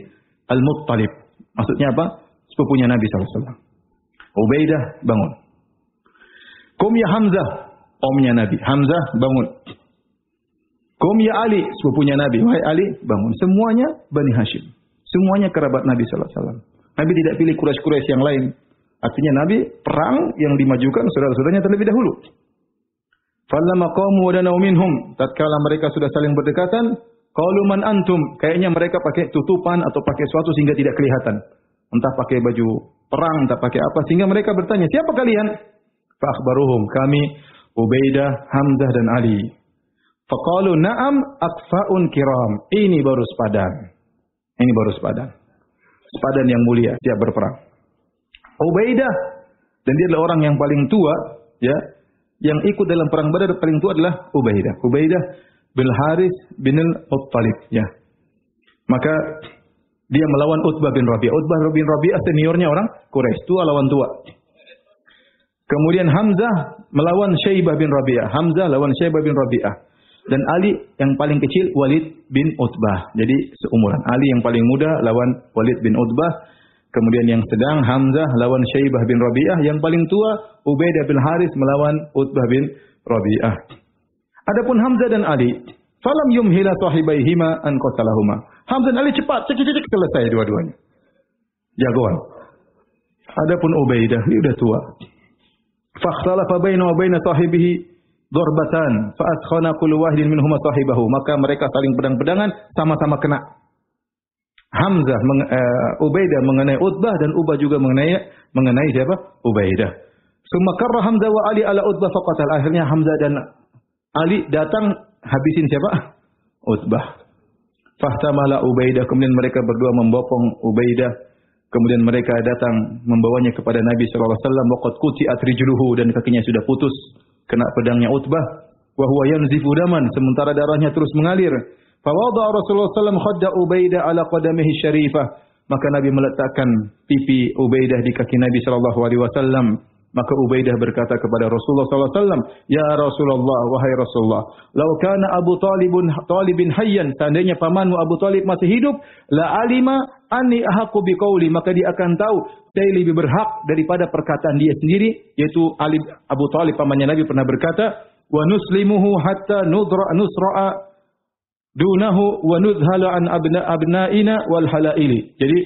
S2: Al-Muttalib. Maksudnya apa? Sepupunya Nabi SAW. Ubaidah bangun. Kum ya Hamzah. Omnya Nabi. Hamzah bangun. Kum ya Ali. Sepupunya Nabi. Wahai Ali bangun. Semuanya Bani Hashim. Semuanya kerabat Nabi SAW. Nabi tidak pilih Quraisy-Quraisy yang lain. Artinya Nabi perang yang dimajukan saudara-saudaranya terlebih dahulu. Falamma qamu wa danaw minhum, tatkala mereka sudah saling berdekatan, qalu man antum, kayaknya mereka pakai tutupan atau pakai sesuatu sehingga tidak kelihatan. Entah pakai baju perang, entah pakai apa, sehingga mereka bertanya, "Siapa kalian?" Fa akhbaruhum, "Kami Ubaidah, Hamzah dan Ali." Faqalu na'am akfa'un kiram. Ini baru sepadan. Ini baru sepadan. Sepadan yang mulia, siap berperang. Ubaidah, dan dia adalah orang yang paling tua, ya. Yang ikut dalam perang Badar paling tua adalah Ubaidah. Ubaidah bin Haris bin Al-Muttalib, ya. Maka dia melawan Utbah bin Rabi'ah. Utbah bin Rabi'ah seniornya orang Quraisy, tua lawan tua. Kemudian Hamzah melawan Syaibah bin Rabi'ah. Hamzah lawan Syaibah bin Rabi'ah. Dan Ali yang paling kecil Walid bin Utbah. Jadi seumuran. Ali yang paling muda lawan Walid bin Utbah. Kemudian yang sedang Hamzah lawan Syaibah bin Rabi'ah. Yang paling tua Ubaidah bin Haris melawan Utbah bin Rabi'ah. Adapun Hamzah dan Ali, falam yumhila sahibaihima an qatalahuma. Hamzah dan Ali cepat, cek selesai dua-duanya. Jagoan. Adapun Ubaidah, dia sudah tua. Fakhtalafa bainahu wa baina sahibihi darbatan fa askhana kullu wahidin minhuma sahibahu. Maka mereka saling pedang-pedangan, sama-sama kena. Hamzah Ubaidah mengenai Utbah dan Ubah juga mengenai siapa? Ubaidah. Summa karra Hamzah wa Ali ala Utbah faqatal. Akhirnya Hamzah dan Ali datang habisin siapa? Utbah. Fahtamala Ubaidah, kemudian mereka berdua membopong Ubaidah. Kemudian mereka datang membawanya kepada Nabi sallallahu alaihi wasallam, waqad quti'at rijluhu, dan kakinya sudah putus kena pedangnya Utbah. Wa huwa yanzifu daman, sementara darahnya terus mengalir. Fawada'a Rasulullah sallallahu alaihi wasallam khadda Ubaidah ala qadamihi syarifah. Maka Nabi meletakkan pipi Ubaidah di kaki Nabi sallallahu alaihi wasallam. Maka Ubaidah berkata kepada Rasulullah sallallahu alaihi wasallam, "Ya Rasulullah, wahai Rasulullah, law kana Abu Talibin hayyan, seandainya pamanmu Abu Talib masih hidup, la alima anni ahaqqu biqauli, maka dia akan tahu saya lebih berhak daripada perkataan dia sendiri." Yaitu Abu Talib pamannya Nabi pernah berkata, "Wa nuslimuhu hatta nusra'a dunahu wa nuzhala an abna'ina wal halaili." Jadi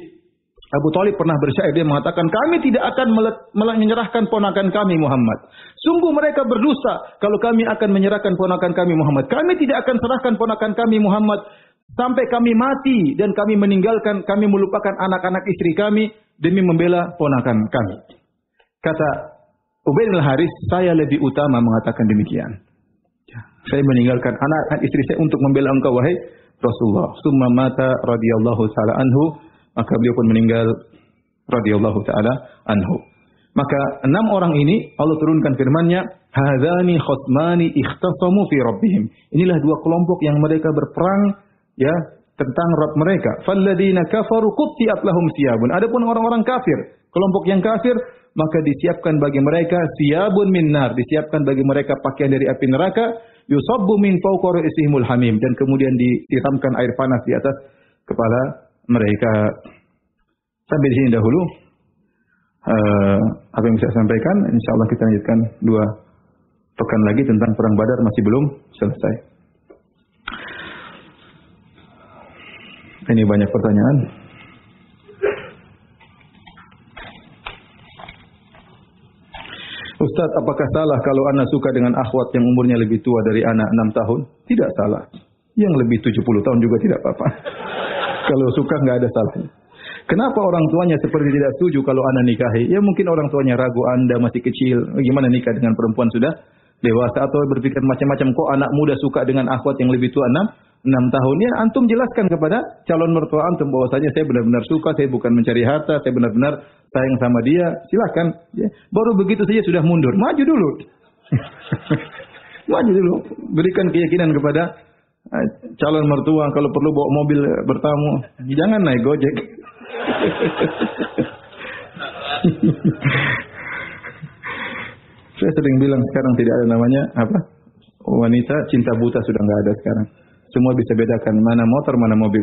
S2: Abu Thalib pernah bersyair, dia mengatakan, kami tidak akan menyerahkan ponakan kami Muhammad. Sungguh mereka berdusta kalau kami akan menyerahkan ponakan kami Muhammad. Kami tidak akan serahkan ponakan kami Muhammad sampai kami mati dan kami meninggalkan, kami melupakan anak-anak istri kami demi membela ponakan kami. Kata Ubaid bin Haris, saya lebih utama mengatakan demikian. Saya meninggalkan anak-anak istri saya untuk membela engkau wahai Rasulullah. Summa mata radhiyallahu taala anhu, maka beliau pun meninggal radhiyallahu taala anhu. Maka 6 orang ini Allah turunkan firman-Nya, hadzani khasmani ikhtasamu fi rabbihim. Inilah 2 kelompok yang mereka berperang ya tentang Rabb mereka. Falladzina kafaru qutti'at lahum siyabun. Adapun orang-orang kafir, kelompok yang kafir, maka disiapkan bagi mereka siyabun min nar, disiapkan bagi mereka pakaian dari api neraka, yusabbu min fawqa ra'sihimul hamim, dan kemudian disiramkan air panas di atas kepala mereka. Sampai di sini dahulu apa yang bisa saya sampaikan. Insyaallah kita lanjutkan 2 pekan lagi tentang perang Badar, masih belum selesai. Ini banyak pertanyaan. Ustaz, apakah salah kalau anak suka dengan akhwat yang umurnya lebih tua dari anak 6 tahun? Tidak salah. Yang lebih 70 tahun juga tidak apa-apa. Kalau suka nggak ada salahnya. Kenapa orang tuanya seperti tidak setuju kalau anak nikahi? Ya mungkin orang tuanya ragu, Anda masih kecil, gimana nikah dengan perempuan sudah dewasa, atau berpikir macam-macam, kok anak muda suka dengan akhwat yang lebih tua 6 tahun. Ya antum jelaskan kepada calon mertua antum bahwasanya saya benar-benar suka, saya bukan mencari harta, saya benar-benar sayang sama dia. Silakan. Ya. Baru begitu saja sudah mundur. Maju dulu. Maju dulu. Berikan keyakinan kepada calon mertua, kalau perlu bawa mobil bertamu. Jangan naik Gojek. Saya sering bilang sekarang tidak ada namanya apa? Wanita cinta buta sudah nggak ada sekarang. Semua bisa bedakan mana motor, mana mobil.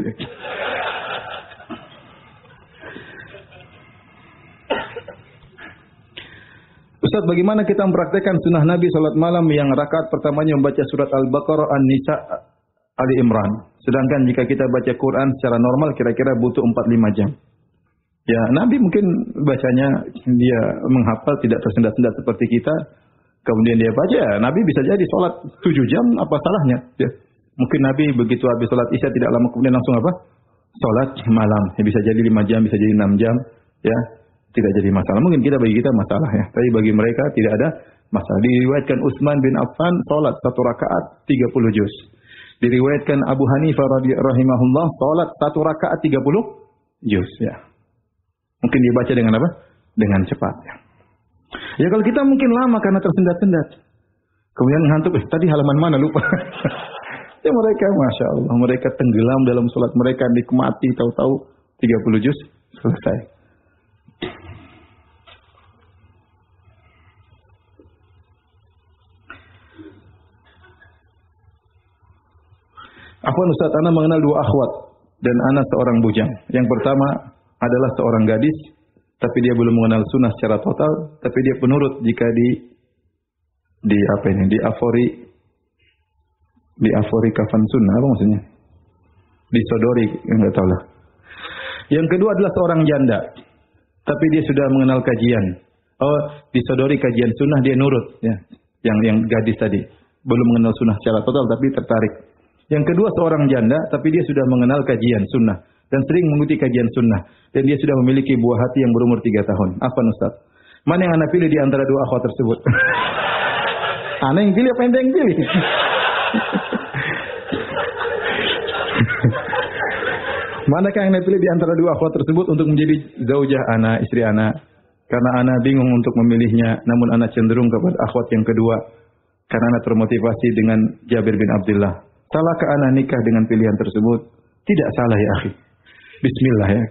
S2: Ustaz, bagaimana kita mempraktekkan sunnah Nabi salat malam yang rakaat pertamanya membaca surat Al-Baqarah, An-Nisa, Ali Imran. Sedangkan jika kita baca Quran secara normal kira-kira butuh 4-5 jam. Ya, Nabi mungkin bacanya dia menghafal, tidak tersendat-sendat seperti kita. Kemudian dia baca, ya, Nabi bisa jadi sholat 7 jam, apa salahnya? Ya. Mungkin Nabi begitu habis sholat Isya tidak lama kemudian langsung apa? Sholat malam. Ya, bisa jadi 5 jam, bisa jadi 6 jam. Ya, tidak jadi masalah. Mungkin bagi kita masalah ya. Tapi bagi mereka tidak ada masalah. Diriwayatkan Utsman bin Affan sholat 1 rakaat 30 juz. Diriwayatkan Abu Hanifah rahimahullah sholat 1 rakaat 30 juz. Ya. Mungkin dibaca dengan apa? Dengan cepat. Ya kalau kita mungkin lama karena tersendat-sendat. Kemudian ngantuk, tadi halaman mana lupa. Ya mereka, Masya Allah, mereka tenggelam dalam sholat mereka, nikmati, tahu-tahu 30 juz selesai. Afwan Ustaz, ana mengenal 2 akhwat dan ana seorang bujang. Yang pertama adalah seorang gadis, tapi dia belum mengenal sunnah secara total, tapi dia penurut jika diafori kafan sunnah, apa maksudnya? Disodori, enggak tahu lah. Yang kedua adalah seorang janda, tapi dia sudah mengenal kajian. Oh, disodori kajian sunnah, dia nurut, ya. Yang gadis tadi belum mengenal sunnah secara total, tapi tertarik. Yang kedua seorang janda, tapi dia sudah mengenal kajian sunnah dan sering mengikuti kajian sunnah, dan dia sudah memiliki buah hati yang berumur 3 tahun. Apa Ustaz? Mana yang anda pilih di antara 2 akhwat tersebut? Anda yang pilih apa anda yang pilih? Manakah yang anda pilih di antara 2 akhwat tersebut untuk menjadi zaujah ana, istri ana? Karena ana bingung untuk memilihnya, namun ana cenderung kepada akhwat yang kedua karena ana termotivasi dengan Jabir bin Abdullah. Salahkah ana nikah dengan pilihan tersebut? Tidak salah ya akhi. Bismillah ya.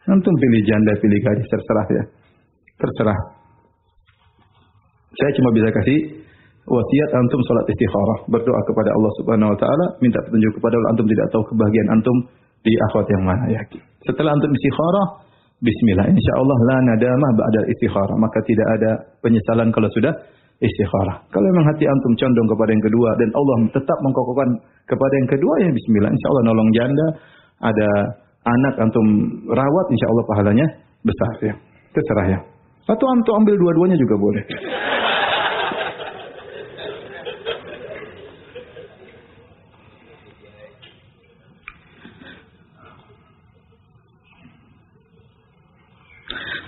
S2: Antum pilih janda, pilih gadis, terserah ya. Terserah. Saya cuma bisa kasih wasiat antum salat istikharah, berdoa kepada Allah Subhanahu wa taala, minta petunjuk kepada Allah. Antum tidak tahu kebahagiaan antum di akhwat yang mana ya. Setelah antum istikharah, bismillah, insyaallah la nadamah ba'da istikharah, maka tidak ada penyesalan kalau sudah istikharah. Kalau memang hati antum condong kepada yang kedua dan Allah tetap mengkokohkan kepada yang kedua, ya bismillah, insyaallah nolong janda, ada anak antum rawat, insya Allah pahalanya besar ya. Terserah ya. Atau antum ambil dua-duanya juga boleh.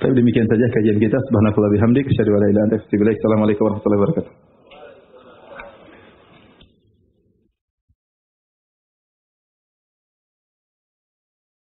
S2: Tapi demikian saja kajian kita. Subhanallahi wa bihamdihi, asyhadu an la ilaha illa anta, astaghfiruka wa atubu ilaik. Assalamualaikum warahmatullahi wabarakatuh.